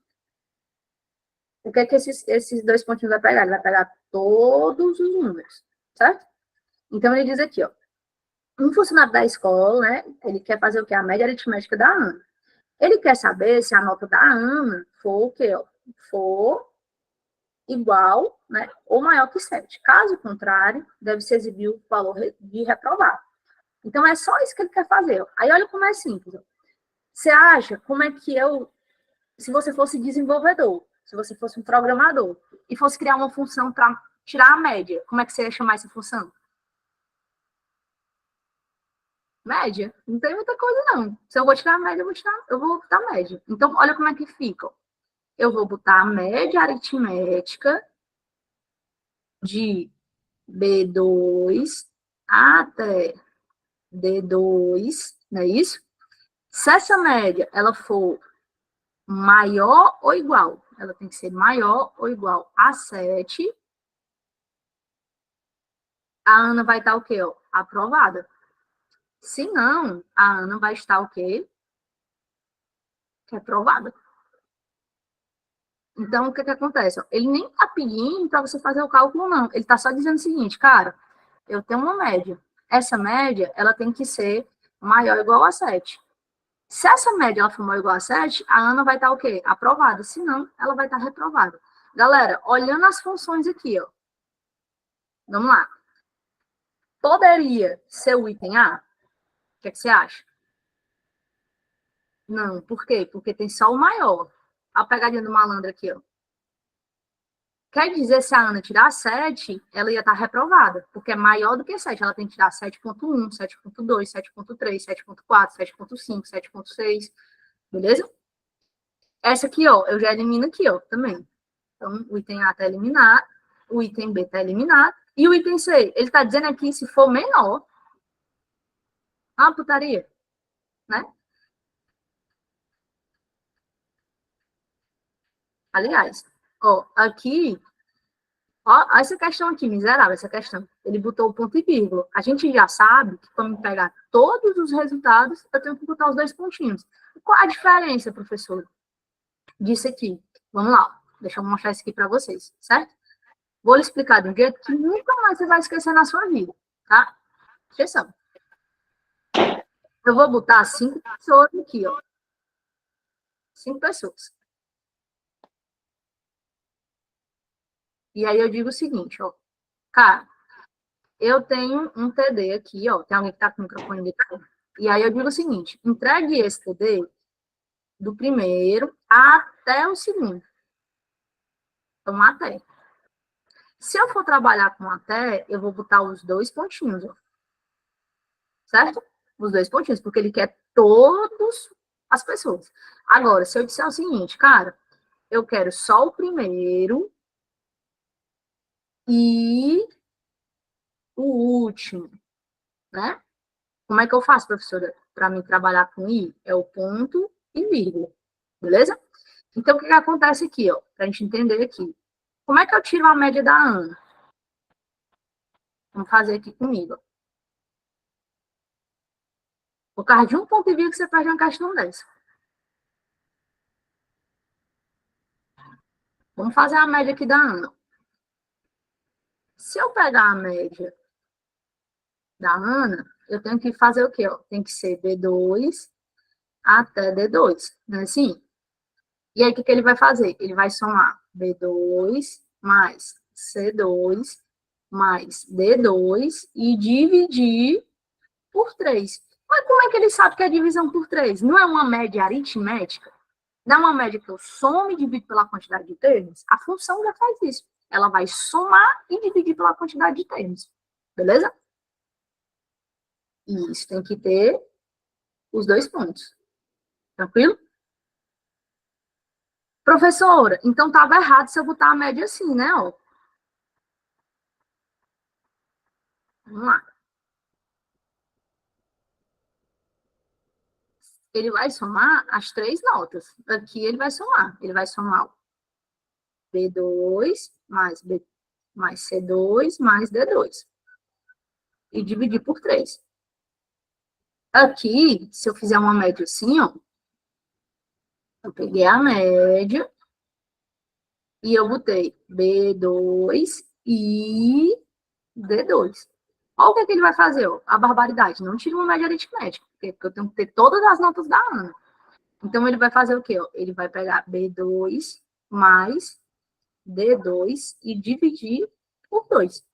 O que é que esses 2 pontinhos vai pegar? Ele vai pegar todos os números, certo? Então, ele diz aqui, ó. Um funcionário da escola, né? Ele quer fazer o quê? A média aritmética da Ana. Ele quer saber se a nota da Ana for o quê? Ó? For igual, né, ou maior que 7. Caso contrário, deve-se exibir o valor de reprovado. Então, é só isso que ele quer fazer. Ó. Aí, olha como é simples. Ó. Você acha como é que se você fosse desenvolvedor, se você fosse um programador, e fosse criar uma função para tirar a média, como é que você ia chamar essa função? Média? Não tem muita coisa, não. Se eu vou tirar a média, eu vou botar a média. Então, olha como é que fica. Ó. Eu vou botar a média aritmética de B2 até D2, não é isso? Se essa média ela for maior ou igual, ela tem que ser maior ou igual a 7, a Ana vai estar o quê? Ó? Aprovada. Se não, a Ana vai estar o quê? Reprovada. Então, o que acontece? Ele nem está pedindo para você fazer o cálculo, não. Ele está só dizendo o seguinte, cara, eu tenho uma média. Essa média, ela tem que ser maior ou igual a 7. Se essa média ela for maior ou igual a 7, a Ana vai estar o quê? Aprovada. Se não, ela vai estar reprovada. Galera, olhando as funções aqui, ó. Vamos lá. Poderia ser o item A? O que você acha? Não. Por quê? Porque tem só o maior. A pegadinha do malandro aqui, ó. Quer dizer, se a Ana tirar 7, ela ia estar reprovada, porque é maior do que 7. Ela tem que tirar 7.1, 7.2, 7.3, 7.4, 7.5, 7.6, beleza? Essa aqui, ó, eu já elimino aqui, ó, também. Então, o item A está eliminado, o item B está eliminado, e o item C, ele está dizendo aqui, se for menor, uma putaria, né? Aliás, ó, aqui, ó, essa questão aqui, miserável, essa questão. Ele botou o ponto e vírgula. A gente já sabe que para me pegar todos os resultados, eu tenho que botar os 2 pontinhos. Qual a diferença, professor, disso aqui? Vamos lá, deixa eu mostrar isso aqui para vocês, certo? Vou lhe explicar de um jeito que nunca mais você vai esquecer na sua vida, tá? Atenção. Eu vou botar 5 pessoas aqui, ó. 5 pessoas. E aí eu digo o seguinte, ó. Cara, eu tenho um TD aqui, ó. Tem alguém que tá com o microfone ligado? E aí eu digo o seguinte, entregue esse TD do primeiro até o segundo. Então, até. Se eu for trabalhar com até, eu vou botar os 2 pontinhos, ó. Certo? Os 2 pontinhos, porque ele quer todas as pessoas. Agora, se eu disser o seguinte, cara, eu quero só o primeiro e o último, né? Como é que eu faço, professora, para mim trabalhar com I? É o ponto e vírgula, beleza? Então, o que acontece aqui, ó, para a gente entender aqui? Como é que eu tiro a média da Ana? Vamos fazer aqui comigo. Por causa de um ponto e vírgula, você faz uma questão dessa. Vamos fazer a média aqui da Ana. Se eu pegar a média da Ana, eu tenho que fazer o quê? Ó? Tem que ser B2 até D2, não é assim? E aí, o que ele vai fazer? Ele vai somar B2 mais C2 mais D2 e dividir por 3. Mas como é que ele sabe que é divisão por 3? Não é uma média aritmética? Não é uma média que eu somo e divido pela quantidade de termos? A função já faz isso. Ela vai somar e dividir pela quantidade de termos. Beleza? E isso tem que ter os 2 pontos. Tranquilo? Professora, então estava errado se eu botar a média assim, né? Ó. Vamos lá. Ele vai somar as 3 notas. Aqui ele vai somar. Ele vai somar o B2 mais C2 mais D2. E dividir por 3. Aqui, se eu fizer uma média assim, ó. Eu peguei a média e eu botei B2 e D2. Olha o que, é que ele vai fazer, ó. A barbaridade. Não tira uma média aritmética, porque eu tenho que ter todas as notas da Ana. Então, ele vai fazer o quê? Ó? Ele vai pegar B2 mais D2 e dividir por 2.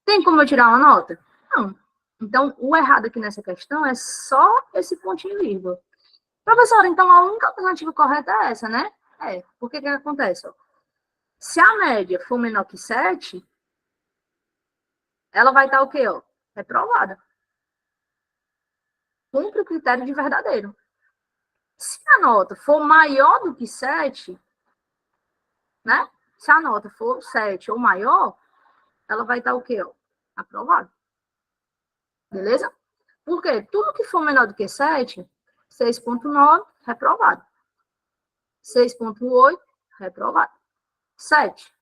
Tem como eu tirar uma nota? Não. Então, o errado aqui nessa questão é só esse pontinho e vírgula. Professora, então a única alternativa correta é essa, né? É. Por que acontece? Ó? Se a média for menor que 7, ela vai estar o quê? Ó? Reprovada. Cumpre o critério de verdadeiro. Se a nota for maior do que 7, né? Se a nota for 7 ou maior, ela vai estar o quê? Ó? Aprovada. Beleza? Por quê? Tudo que for menor do que 7, 6.9, reprovado. 6.8, reprovado. 7,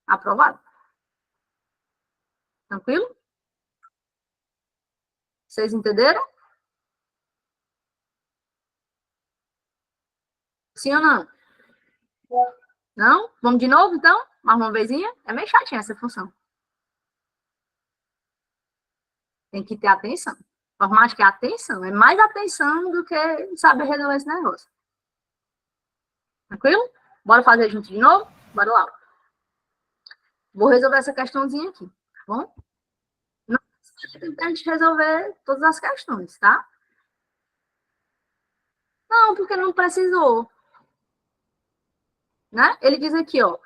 aprovado. Tranquilo? Vocês entenderam? Sim ou não? Não? Vamos de novo, então? Mais uma vezinha? É meio chatinha essa função. Tem que ter atenção. Por mais que atenção, é mais atenção do que saber resolver esse negócio. Tranquilo? Bora fazer junto de novo? Bora lá. Vou resolver essa questãozinha aqui, tá bom? Não precisa a gente resolver todas as questões, tá? Não, porque não precisou. Né? Ele diz aqui, ó.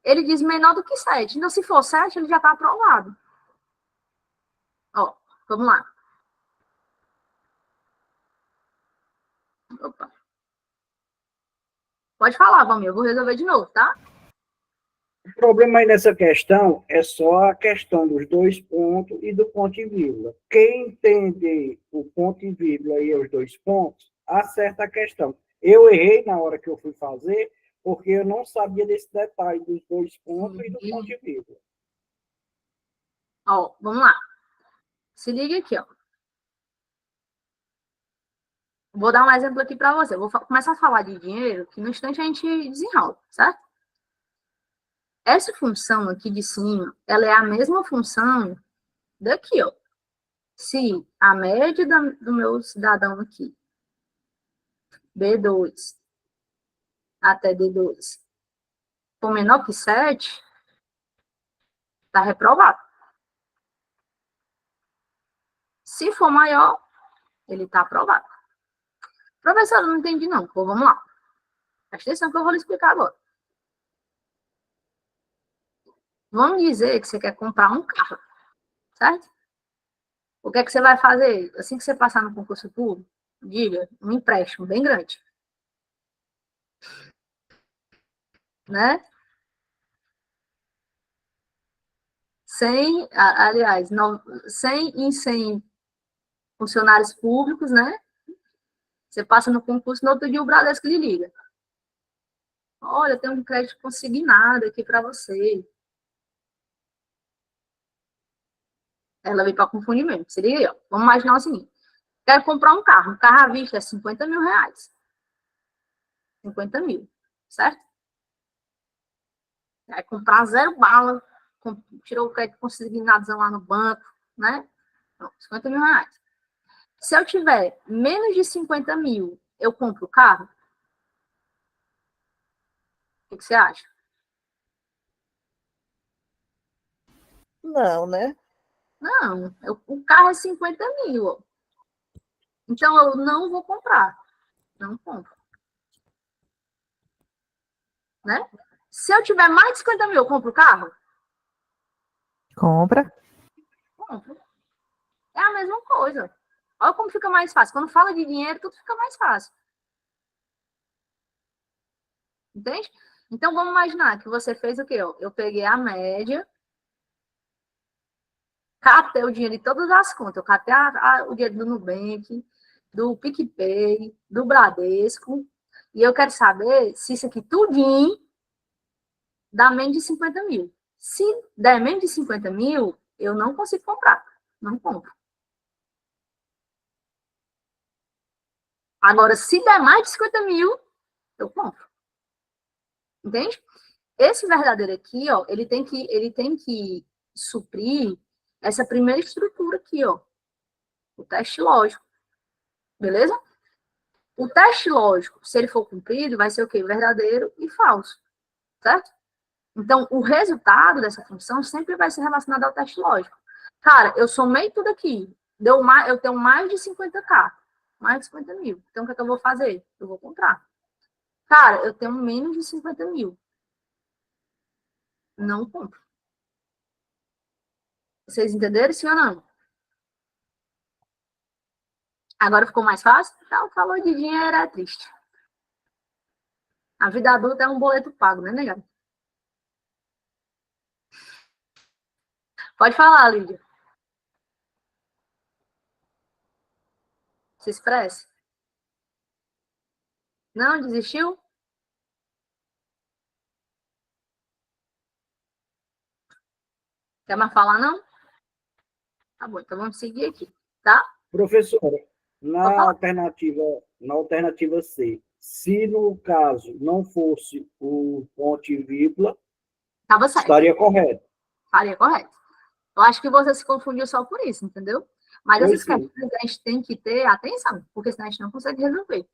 Ele diz menor do que 7. Então, se for 7, ele já está aprovado. Ó, vamos lá. Opa. Pode falar, Valmir, eu vou resolver de novo, tá? O problema aí nessa questão é só a questão dos 2 pontos e do ponto e vírgula. Quem entende o ponto e vírgula e os 2 pontos, acerta a questão. Eu errei na hora que eu fui fazer, porque eu não sabia desse detalhe dos 2 pontos e do ponto e vírgula. Ó, vamos lá. Se liga aqui, ó. Vou dar um exemplo aqui para você. Vou começar a falar de dinheiro, que no instante a gente desenrola, certo? Essa função aqui de cima, ela é a mesma função daqui, ó. Se a média do meu cidadão aqui, B2 até D2, for menor que 7, está reprovado. Se for maior, ele está aprovado. Professor, eu não entendi não. Pô, vamos lá. Presta atenção que eu vou lhe explicar agora. Vamos dizer que você quer comprar um carro, certo? O que é que você vai fazer? Assim que você passar no concurso público, diga, um empréstimo bem grande. Né? 100, aliás, 100 em 100 funcionários públicos, né? Você passa no concurso, no outro dia o Bradesco lhe liga. Olha, tem um crédito consignado aqui para você. Ela veio para confundir mesmo. Se liga aí, ó. Vamos imaginar o seguinte. Quero comprar um carro. Um carro à vista é 50 mil reais. 50 mil, certo? Vai comprar 0 bala. Tirou o crédito consignado lá no banco, né? Não, 50 mil reais. Se eu tiver menos de 50 mil, eu compro o carro? O que você acha? Não, né? Não, o carro é 50 mil. Ó. Então, eu não vou comprar. Não compro. Né? Se eu tiver mais de 50 mil, eu compro o carro? Compra. Compro. É a mesma coisa. Olha como fica mais fácil. Quando fala de dinheiro, tudo fica mais fácil. Entende? Então, vamos imaginar que você fez o quê? Eu peguei a média, catei o dinheiro de todas as contas. Eu catei o dinheiro do Nubank, do PicPay, do Bradesco. E eu quero saber se isso aqui tudinho dá menos de 50 mil. Se der menos de 50 mil, eu não consigo comprar. Não compro. Agora, se der mais de 50 mil, eu compro. Entende? Esse verdadeiro aqui, ó, ele tem que suprir essa primeira estrutura aqui, ó. O teste lógico. Beleza? O teste lógico, se ele for cumprido, vai ser o quê? Verdadeiro e falso. Certo? Então, o resultado dessa função sempre vai ser relacionado ao teste lógico. Cara, eu somei tudo aqui. Eu tenho mais de 50k. Mais de 50 mil. Então, o que é que eu vou fazer? Eu vou comprar. Cara, eu tenho menos de 50 mil. Não compro. Vocês entenderam, sim ou não? Agora ficou mais fácil? Tá, o valor de dinheiro é triste. A vida adulta é um boleto pago, né, negado? Pode falar, Lídia. Se expresse. Não, desistiu? Quer mais falar, não? Tá bom, então vamos seguir aqui, tá? Professora, na alternativa C, se no caso não fosse o ponto e vírgula, Tava certo. estaria correto. Estaria correto. Eu acho que você se confundiu só por isso, entendeu? Mas essas questões a gente tem que ter atenção, porque senão a gente não consegue resolver.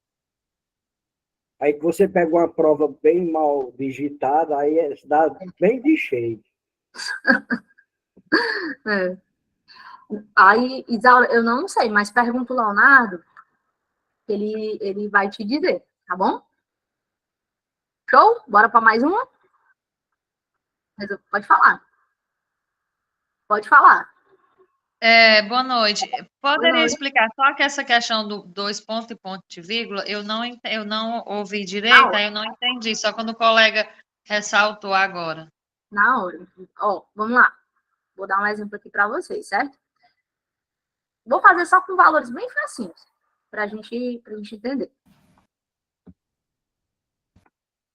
Aí que você pega uma prova bem mal digitada, aí dá bem de cheio. É. Aí, Isaura, eu não sei, mas pergunta o Leonardo, ele vai te dizer, tá bom? Show? Bora para mais uma? Pode falar. Pode falar. Boa noite. Boa Poderia noite. explicar só que essa questão do 2 pontos e ponto de vírgula, eu não ouvi direito, aí eu não entendi, só quando o colega ressaltou agora. Na hora. Ó, vamos lá. Vou dar um exemplo aqui para vocês, certo? Vou fazer só com valores bem facinhos, para a gente entender.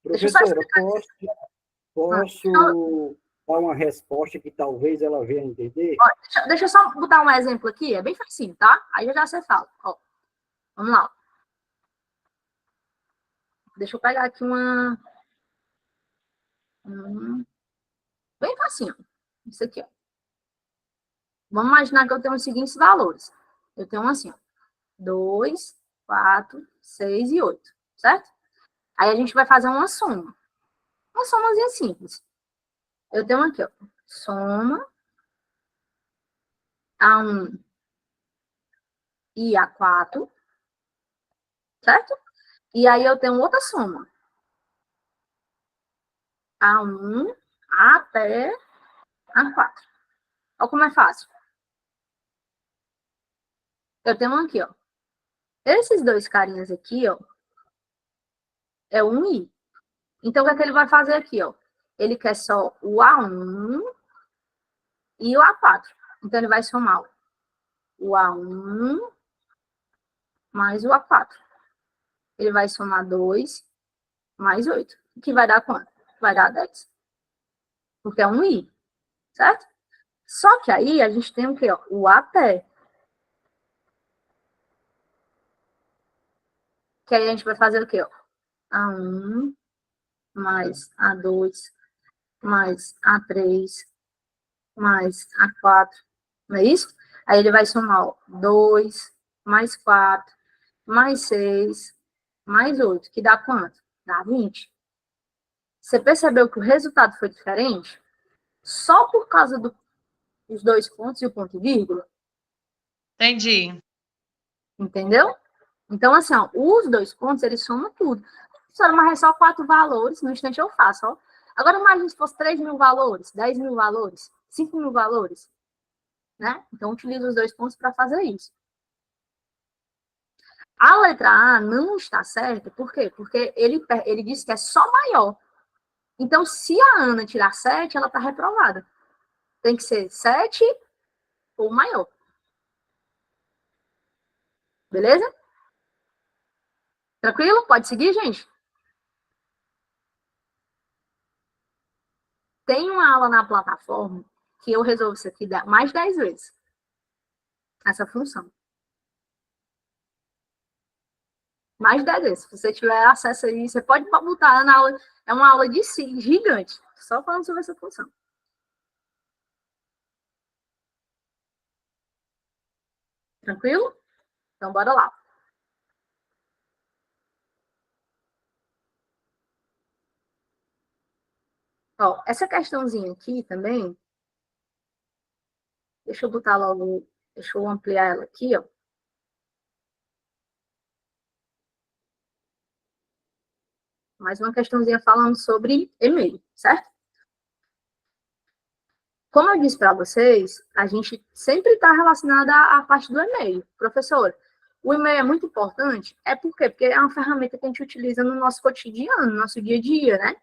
Deixa eu só Professora, posso dar uma resposta que talvez ela venha entender? Ó, deixa eu só botar um exemplo aqui, é bem facinho, tá? Aí já você fala. Ó, vamos lá. Deixa eu pegar aqui uma... Bem facinho. Isso aqui, ó. Vamos imaginar que eu tenho os seguintes valores. Eu tenho assim, ó. 2, 4, 6 e 8, certo? Aí a gente vai fazer uma soma. Uma somazinha simples. Eu tenho aqui, ó. Soma A1 e A4, certo? E aí eu tenho outra soma. A1 até A4. Olha como é fácil. Eu tenho aqui, ó. Esses dois carinhas aqui, ó, é um I. Então, o que é que ele vai fazer aqui, ó? Ele quer só o A1 e o A4. Então, ele vai somar o A1 mais o A4. Ele vai somar 2 mais 8. Que vai dar quanto? Vai dar 10. Porque é um I, certo? Só que aí a gente tem o quê? Ó? O até. Que aí a gente vai fazer o quê? Ó? A1 mais A2 mais A3 mais A4. Não é isso? Aí ele vai somar ó, 2 mais 4 mais 6 mais 8. Que dá quanto? Dá 20. Você percebeu que o resultado foi diferente? Só por causa dos dois pontos e o ponto e vírgula? Entendi. Entendeu? Então, assim, ó, os dois pontos, eles somam tudo. Professora, mas é só 4 valores, no instante eu faço, ó. Agora, imagine se fosse 3.000 valores, 10.000 valores, 5.000 valores, né? Então, utilizo os dois pontos para fazer isso. A letra A não está certa, por quê? Porque ele disse que é só maior. Então, se a Ana tirar 7, ela está reprovada. Tem que ser 7 ou maior. Beleza? Tranquilo? Pode seguir, gente? Tem uma aula na plataforma que eu resolvo isso aqui mais 10 vezes. Essa função. Mais 10 vezes. Se você tiver acesso aí, você pode botar na aula. É uma aula de si, gigante. Só falando sobre essa função. Tranquilo? Então, bora lá. Ó, essa questãozinha aqui também, deixa eu botar logo, deixa eu ampliar ela aqui, ó. Mais uma questãozinha falando sobre e-mail, certo? Como eu disse para vocês, a gente sempre está relacionada à parte do e-mail. Professor, o e-mail é muito importante? É por quê? Porque é uma ferramenta que a gente utiliza no nosso cotidiano, no nosso dia a dia, né?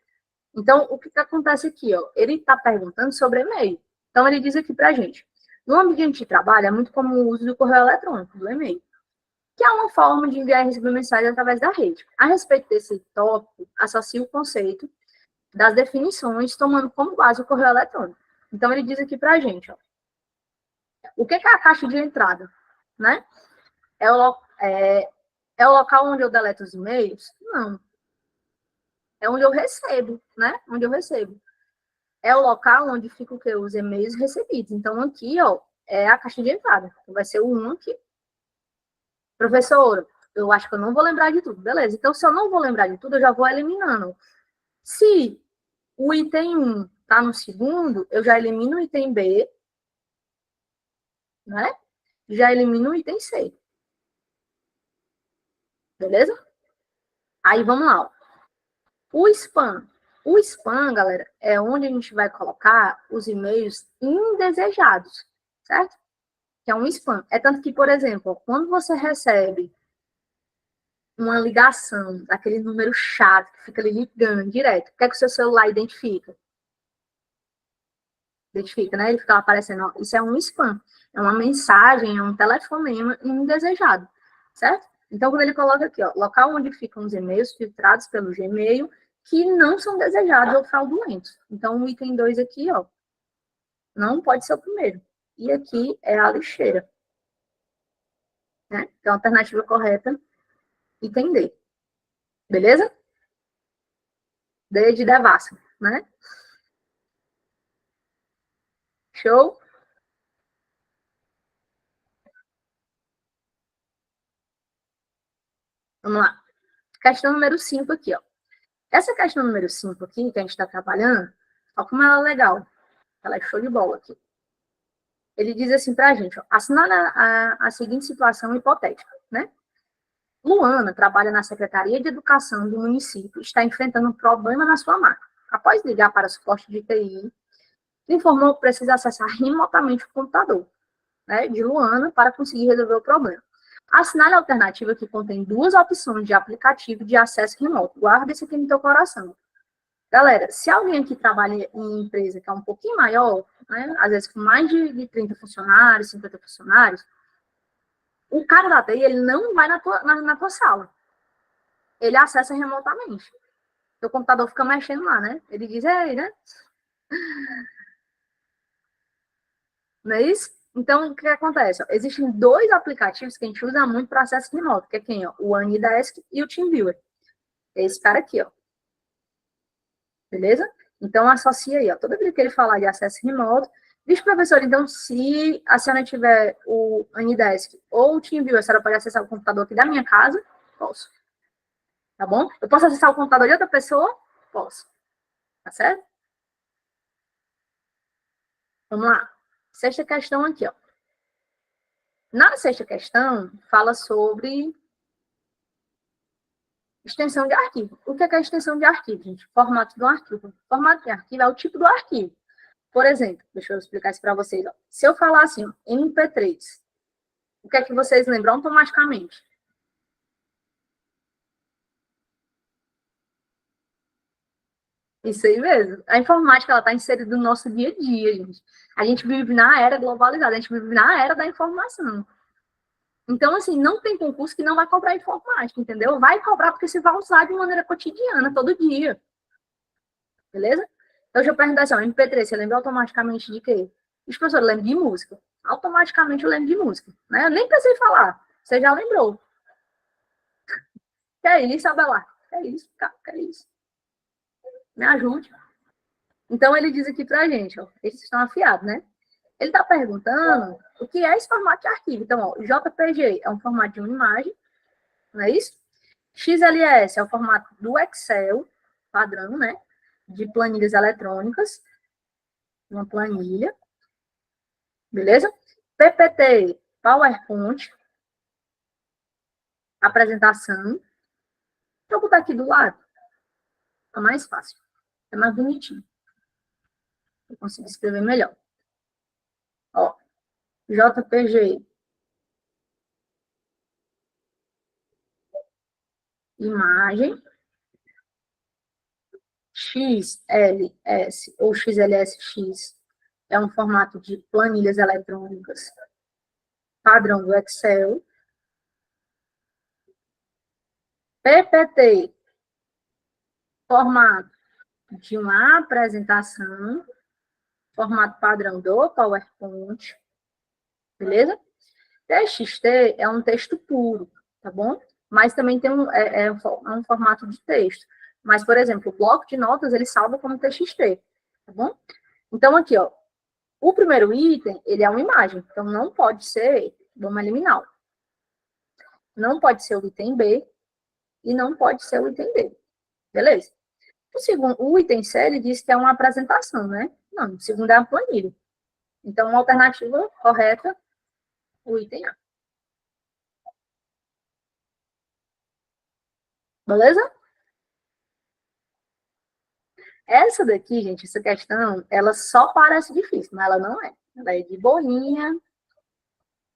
Então, o que acontece aqui, ó? Ele está perguntando sobre e-mail. Então, ele diz aqui para a gente, no ambiente de trabalho, é muito comum o uso do correio eletrônico, do e-mail, que é uma forma de enviar e receber mensagens através da rede. A respeito desse tópico, associa o conceito das definições, tomando como base o correio eletrônico. Então, ele diz aqui para a gente, ó, o que é a caixa de entrada, né? É o local onde eu deleto os e-mails? Não. É onde eu recebo, né? Onde eu recebo. É o local onde ficam os e-mails recebidos. Então, aqui, ó, é a caixa de entrada. Então, vai ser o 1 aqui. Professor, eu acho que eu não vou lembrar de tudo. Beleza. Então, se eu não vou lembrar de tudo, eu já vou eliminando. Se o item 1 está no segundo, eu já elimino o item B, né? Já elimino o item C. Beleza? Aí, vamos lá. Ó. O spam O spam, galera, é onde a gente vai colocar os e-mails indesejados, certo? Que é um spam. É tanto que, por exemplo, quando você recebe uma ligação daquele número chato que fica ali ligando direto, o que é que o seu celular identifica? Identifica, né? Ele fica aparecendo, ó, isso é um spam, é uma mensagem, é um telefonema indesejado, certo? Então, quando ele coloca aqui, ó, local onde ficam os e-mails filtrados pelo Gmail que não são desejados ou fraudulentos. Então, o item 2 aqui, ó, não pode ser o primeiro. E aqui é a lixeira, né? Então, a alternativa correta, item D. Beleza? D de devassa, né? Show? Vamos lá. Questão número 5 aqui, ó. Essa questão número 5 aqui, que a gente está trabalhando, olha como ela é legal. Ela é show de bola aqui. Ele diz assim para a gente, ó, assinala a seguinte situação hipotética, né? Luana trabalha na Secretaria de Educação do município e está enfrentando um problema na sua máquina. Após ligar para o suporte de TI, informou que precisa acessar remotamente o computador, né, de Luana para conseguir resolver o problema. Assinale a alternativa que contém duas opções de aplicativo de acesso remoto. Guarda isso aqui no teu coração. Galera, se alguém aqui trabalha em empresa que é um pouquinho maior, né, às vezes com mais de 30 funcionários, 50 funcionários, o cara da TI, ele não vai na tua sala. Ele acessa remotamente. O computador fica mexendo lá, né? Ele diz, ei, né? Não é isso? Então, o que acontece? Ó, existem dois aplicativos que a gente usa muito para acesso remoto, que é quem? Ó, o AnyDesk e o TeamViewer. É esse cara aqui, ó. Beleza? Então, associa aí, ó. Toda vez que ele falar de acesso remoto, diz, professor, então, se a senhora tiver o AnyDesk ou o TeamViewer, a senhora pode acessar o computador aqui da minha casa? Posso. Tá bom? Eu posso acessar o computador de outra pessoa? Posso. Tá certo? Vamos lá. Sexta questão aqui, ó. Na sexta questão, fala sobre extensão de arquivo. O que é a extensão de arquivo, gente? Formato do arquivo. Formato de arquivo é o tipo do arquivo. Por exemplo, deixa eu explicar isso para vocês. Ó. Se eu falar assim, ó, MP3, o que é que vocês lembram automaticamente? Isso aí mesmo. A informática, ela está inserida no nosso dia a dia, gente. A gente vive na era globalizada, a gente vive na era da informação. Então, assim, não tem concurso que não vai cobrar informática, entendeu? Vai cobrar porque você vai usar de maneira cotidiana, todo dia. Beleza? Então, deixa eu perguntar assim, ó, MP3, você lembra automaticamente de quê? Os professores lembram de música. Automaticamente eu lembro de música. Né? Eu nem precisei falar. Você já lembrou. Que é isso, Abelar? Que é isso, cara? Que é isso? Me ajude. Então, ele diz aqui pra gente, ó, eles estão afiados, né? Ele está perguntando o que é esse formato de arquivo. Então, ó, JPG é um formato de uma imagem, não é isso? XLS é o formato do Excel, padrão, né? De planilhas eletrônicas, uma planilha, beleza? PPT, PowerPoint, apresentação. Vou botar aqui do lado, é mais fácil, é mais bonitinho. Eu consigo escrever melhor. Ó, JPG, imagem, XLS ou XLSX é um formato de planilhas eletrônicas padrão do Excel. PPT, formato de uma apresentação, formato padrão do PowerPoint, beleza? TXT é um texto puro, tá bom? Mas também tem um formato de texto. Mas, por exemplo, o bloco de notas, ele salva como TXT, tá bom? Então, aqui, ó, o primeiro item, ele é uma imagem, então não pode ser, vamos eliminar, não pode ser o item B e não pode ser o item D, beleza? O segundo, o item C, ele diz que é uma apresentação, né? Não, o segundo é a planilha. Então, uma alternativa correta, o item A. Beleza? Essa daqui, gente, essa questão, ela só parece difícil, mas ela não é. Ela é de boinha,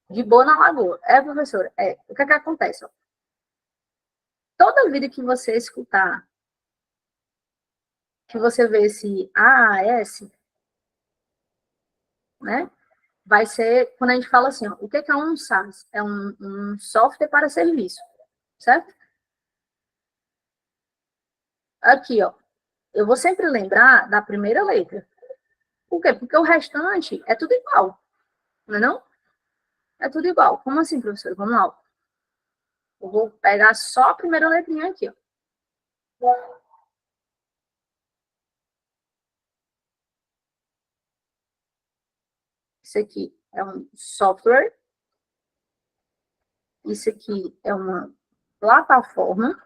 de boa na lagoa. É, professora? É. O que é que acontece? Ó? Toda vida que você escutar, que você vê esse AAS, né? Vai ser, quando a gente fala assim, ó, o que é um SaaS? É um software para serviço, certo? Aqui, ó, eu vou sempre lembrar da primeira letra. Por quê? Porque o restante é tudo igual, não é não? É tudo igual. Como assim, professor? Vamos lá. Eu vou pegar só a primeira letrinha aqui, ó. Isso aqui é um software. Isso aqui é uma plataforma.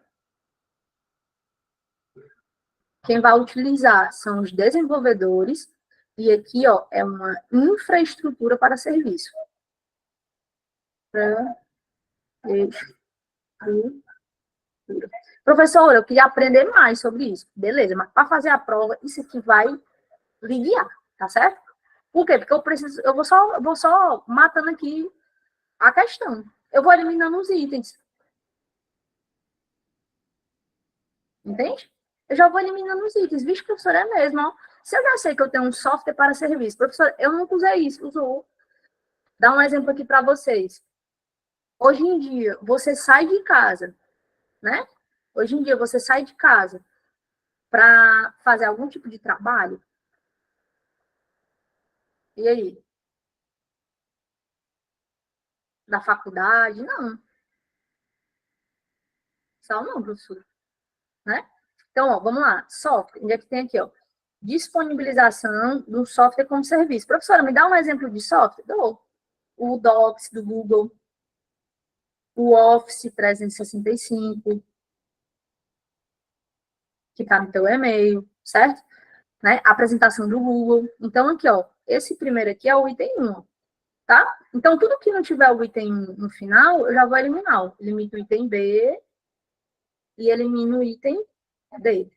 Quem vai utilizar são os desenvolvedores. E aqui, ó, é uma infraestrutura para serviço. Professor, eu queria aprender mais sobre isso. Beleza, mas para fazer a prova, isso aqui vai lhe guiar, tá certo? Por quê? Porque eu vou só matando aqui a questão. Eu vou eliminando os itens. Entende? Eu já vou eliminando os itens. Vixe, professor, é mesmo, ó. Se eu já sei que eu tenho um software para serviço, professor, eu nunca usei isso, usou. Dá um exemplo aqui para vocês. Hoje em dia, você sai de casa, né? Hoje em dia, você sai de casa para fazer algum tipo de trabalho. E aí? Da faculdade? Não. Só não, professor. Né? Então, ó, vamos lá. Software. Onde é que tem aqui, ó? Disponibilização do software como serviço. Professora, me dá um exemplo de software? Dou. O Docs do Google, o Office 365, que está no teu e-mail, certo? Né? A apresentação do Google. Então, aqui, ó, esse primeiro aqui é o item 1, tá? Então, tudo que não tiver o item 1 no final, eu já vou eliminar. Ó. Elimino o item B e elimino o item D.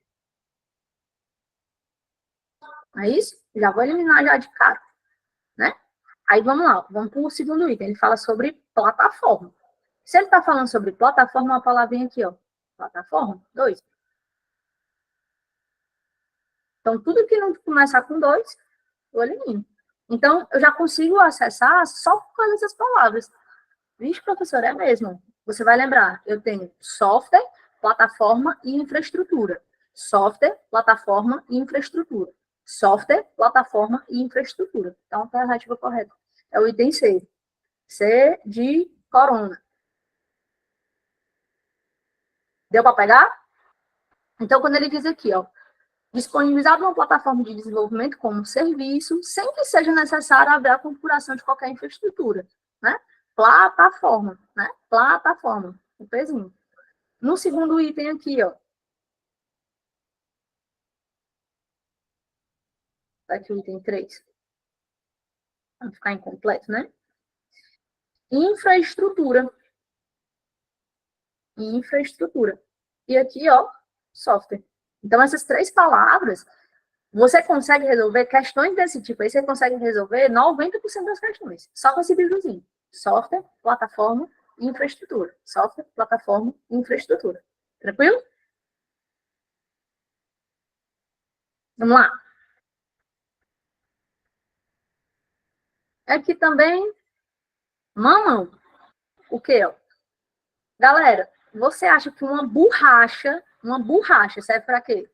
Não é isso? Já vou eliminar já de cara, né? Aí vamos lá, vamos para o segundo item. Ele fala sobre plataforma. Se ele está falando sobre plataforma, uma palavrinha aqui, ó. Plataforma, 2. Então, tudo que não começar com 2, eu elimino. Então, eu já consigo acessar só com essas palavras. Vixe, professor, é mesmo. Você vai lembrar, eu tenho software, plataforma e infraestrutura. Software, plataforma e infraestrutura. Software, plataforma e infraestrutura. Então, a alternativa correta é o item C. C de corona. Deu para pegar? Então, quando ele diz aqui, ó, disponibilizar uma plataforma de desenvolvimento como serviço, sem que seja necessário haver a configuração de qualquer infraestrutura, né? Plataforma, né? Plataforma, o pezinho. No segundo item aqui, ó. Aqui o item 3. Para ficar incompleto, né? Infraestrutura. Infraestrutura. E aqui, ó, software. Então, essas 3 palavras, você consegue resolver questões desse tipo. Aí você consegue resolver 90% das questões. Só com esse livrozinho. Software, plataforma e infraestrutura. Software, plataforma e infraestrutura. Tranquilo? Vamos lá. Aqui também, mamão. O quê? Ó? Galera, você acha que uma borracha serve para quê?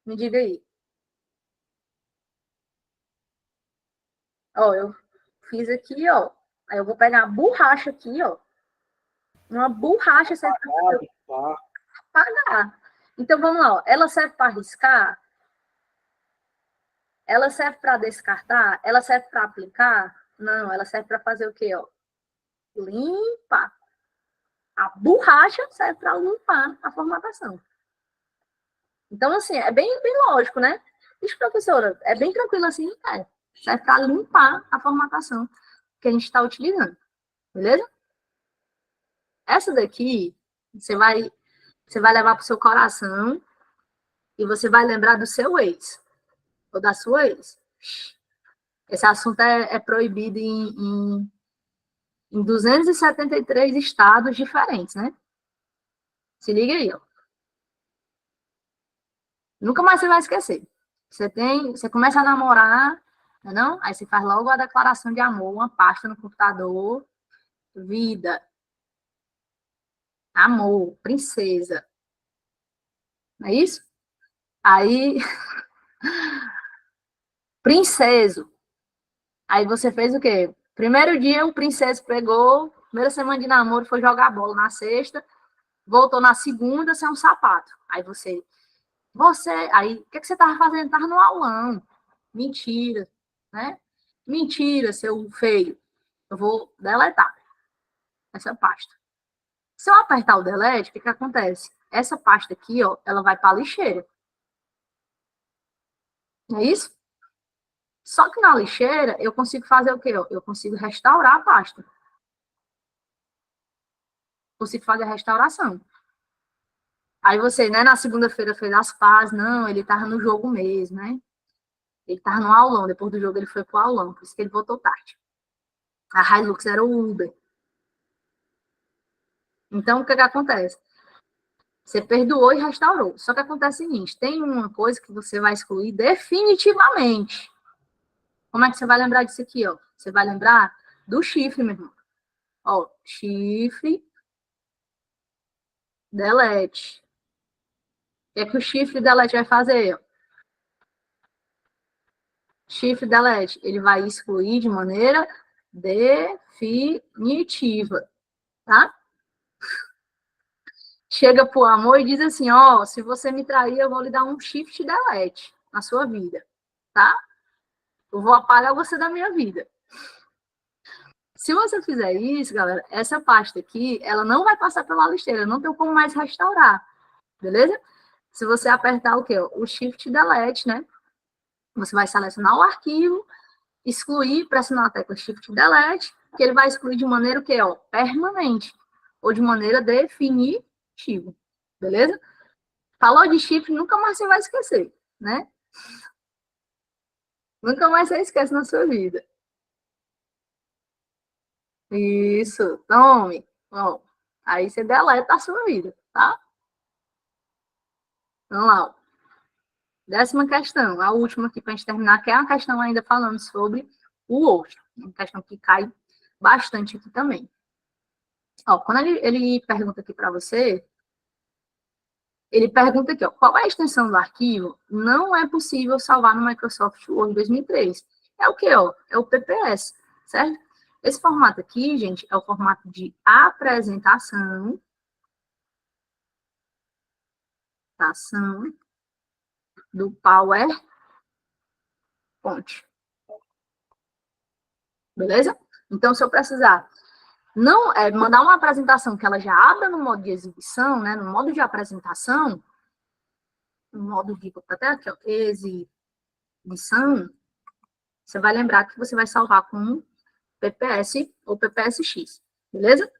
Me diga aí. Ó, eu fiz aqui, ó. Aí eu vou pegar a borracha aqui, ó. Uma borracha serve para apagar. Então, vamos lá, ó. Ela serve para riscar? Ela serve para descartar? Ela serve para aplicar? Não, ela serve para fazer o quê, ó? Limpar. A borracha serve para limpar a formatação. Então, assim, é bem lógico, né? Isso, professora, é bem tranquilo assim, é. Serve para limpar a formatação que a gente está utilizando. Beleza? Essa daqui, você vai levar para o seu coração e você vai lembrar do seu ex, ou da sua ex. Esse assunto é proibido em 273 estados diferentes, né? Se liga aí, ó. Nunca mais você vai esquecer. Você começa a namorar, não? Aí você faz logo a declaração de amor, uma pasta no computador, vida, amor, princesa. Não é isso? Aí, princeso. Aí você fez o quê? Primeiro dia, o princeso pegou, primeira semana de namoro, foi jogar bola na sexta, voltou na segunda, sem um sapato. Aí aí, o que você tava fazendo? Tava no aulão. Mentira, né? Mentira, seu feio. Eu vou deletar essa pasta. Se eu apertar o delete, o que acontece? Essa pasta aqui, ó, ela vai para a lixeira. Não é isso? Só que na lixeira, eu consigo fazer o quê? Ó? Eu consigo restaurar a pasta. Consigo fazer a restauração. Aí você, né, na segunda-feira fez as pazes. Não, ele tava no jogo mesmo, né? Ele tava no aulão. Depois do jogo ele foi pro aulão. Por isso que ele voltou tarde. A Hilux era o Uber. Então, o que acontece? Você perdoou e restaurou. Só que acontece o seguinte, tem uma coisa que você vai excluir definitivamente. Como é que você vai lembrar disso aqui, ó? Você vai lembrar do chifre, meu irmão. Ó, chifre, delete. O que é que o chifre delete vai fazer? Ó? Chifre delete, ele vai excluir de maneira definitiva, tá? Chega pro amor e diz assim, ó, se você me trair, eu vou lhe dar um shift delete na sua vida, tá? Eu vou apagar você da minha vida. Se você fizer isso, galera, essa pasta aqui, ela não vai passar pela lixeira, não tem como mais restaurar, beleza? Se você apertar o quê? O Shift Delete, né? Você vai selecionar o arquivo, excluir, pressionar a tecla Shift Delete, que ele vai excluir de maneira o quê? Ó, permanente, ou de maneira definitiva, beleza? Falou de Shift, nunca mais você vai esquecer, né? Nunca mais você esquece na sua vida. Isso, tome. Bom, aí você deleta a sua vida, tá? Vamos lá. 10ª questão, a última aqui para a gente terminar, que é uma questão ainda falando sobre o Word. Uma questão que cai bastante aqui também. Ó, quando ele pergunta aqui para você, ele pergunta aqui, ó, qual é a extensão do arquivo? Não é possível salvar no Microsoft Word 2003. É o que, ó? É o PPS, certo? Esse formato aqui, gente, é o formato de apresentação. Do PowerPoint. Beleza? Então, se eu precisar mandar uma apresentação que ela já abra no modo de exibição, né, no modo de apresentação, no modo de, até aqui, ó, exibição, você vai lembrar que você vai salvar com PPS ou PPSX, beleza?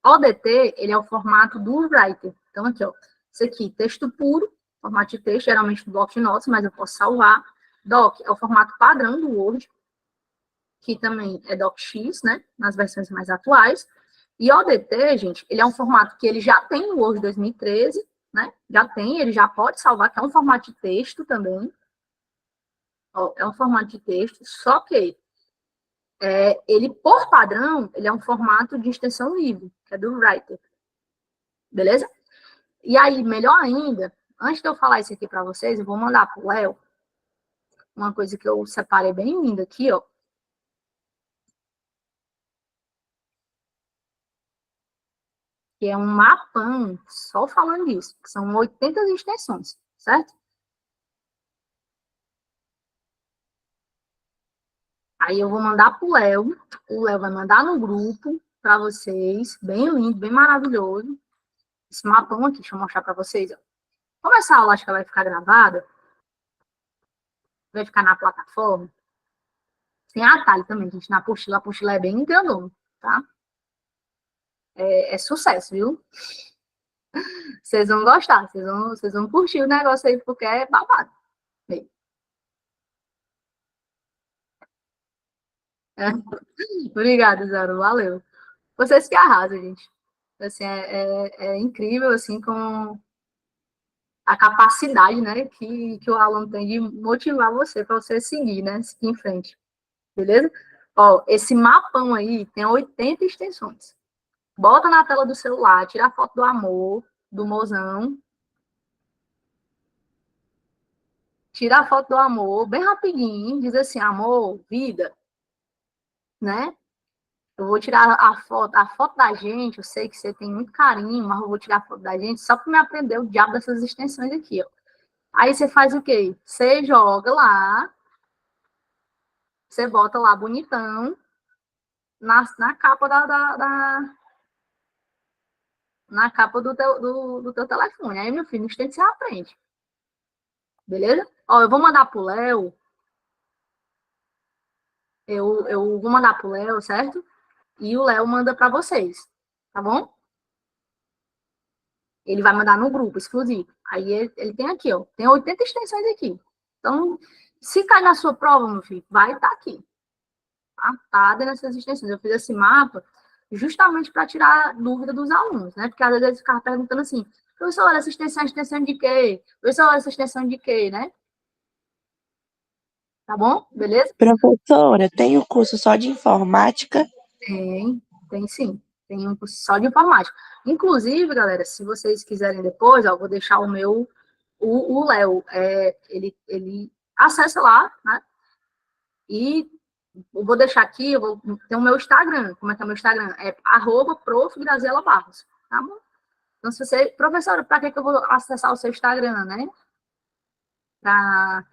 ODT, ele é o formato do Writer. Então, aqui, ó, isso aqui, texto puro, formato de texto, geralmente do bloco de notas, mas eu posso salvar. Doc é o formato padrão do Word, que também é DocX, né, nas versões mais atuais. E ODT, gente, ele é um formato que ele já tem no Word 2013, né, ele já pode salvar, que é um formato de texto também. Ó, é um formato de texto, só que ele, por padrão, ele é um formato de extensão livre, que é do Writer. Beleza? E aí, melhor ainda, antes de eu falar isso aqui para vocês, eu vou mandar para o Léo uma coisa que eu separei bem linda aqui, ó. Que é um mapão, só falando disso, que são 80 extensões, certo? Aí eu vou mandar para o Léo vai mandar no grupo para vocês, bem lindo, bem maravilhoso. Esse mapão aqui, deixa eu mostrar para vocês, ó. Como essa aula acho que ela vai ficar gravada, vai ficar na plataforma, tem atalho também, gente, na apostila. A apostila é bem grandona, tá? É sucesso, viu? Vocês vão gostar, vocês vão curtir o negócio aí, porque é babado. É. Obrigada, Zaro, valeu. Vocês que arrasam, gente. Assim, é incrível, assim, com a capacidade, né, que o aluno tem de motivar você para você seguir, né, seguir em frente. Beleza? Ó, esse mapão aí tem 80 extensões. Bota na tela do celular, tira a foto do amor, do mozão. Tira a foto do amor, bem rapidinho, diz assim, amor, vida, né? Eu vou tirar a foto da gente, eu sei que você tem muito carinho, mas eu vou tirar a foto da gente só para me aprender o diabo dessas extensões aqui, ó. Aí você faz o quê? Você joga lá, você bota lá bonitão, na capa na capa do teu telefone. Aí, meu filho, no instante você aprende. Beleza? Ó, eu vou mandar pro Léo. Eu vou mandar pro Léo, certo? E o Léo manda para vocês, tá bom? Ele vai mandar no grupo exclusivo. Aí ele tem aqui, ó. Tem 80 extensões aqui. Então, se cair na sua prova, meu filho, vai estar aqui. Tá nessas extensões. Eu fiz esse mapa justamente para tirar dúvida dos alunos, né? Porque às vezes eles ficavam perguntando assim, professor, essa extensão é extensão de quê? Professor, essa extensão de quê, né? Tá bom? Beleza? Professora, tem o curso só de informática? Tem sim. Tem um curso só de informática. Inclusive, galera, se vocês quiserem depois, ó, eu vou deixar o meu, o Léo, ele acessa lá, né? E eu vou deixar aqui, tem o meu Instagram. Como é que é o meu Instagram? É @prof.graziela.barros, tá bom? Então, se você, professora, para que eu vou acessar o seu Instagram, né? Para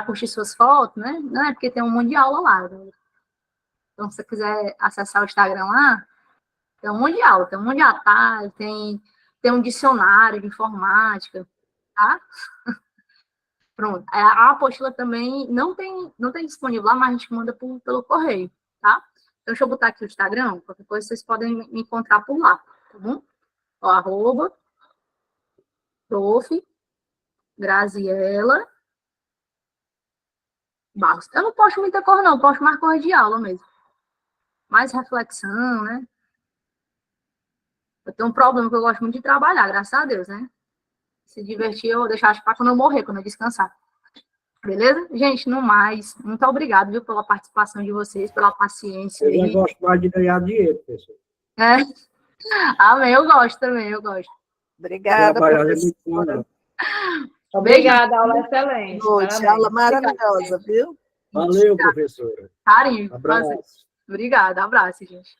curtir suas fotos, né? Não é porque tem um monte de aula lá. Né? Então, se você quiser acessar o Instagram lá, tem um monte de aula, tem um monte de atalho, tem um dicionário de informática, tá? Pronto. A apostila também não tem disponível lá, mas a gente manda pelo correio, tá? Então, deixa eu botar aqui o Instagram, qualquer coisa vocês podem me encontrar por lá, tá bom? Ó, @prof. Graziela Barros. Eu não posto muita cor, não, eu posto mais cor de aula mesmo. Mais reflexão, né? Eu tenho um problema que eu gosto muito de trabalhar, graças a Deus, né? Se divertir, eu vou deixar para quando eu morrer, quando eu descansar. Beleza? Gente, no mais, muito obrigado, viu, pela participação de vocês, pela paciência. Eu já gosto mais de ganhar dinheiro, professor. Amém, eu gosto também, eu gosto. Obrigada, professora. Obrigada, aula excelente. Noite, aula maravilhosa, viu? Valeu, professora. Carinho. Abraço. Obrigada, abraço, gente.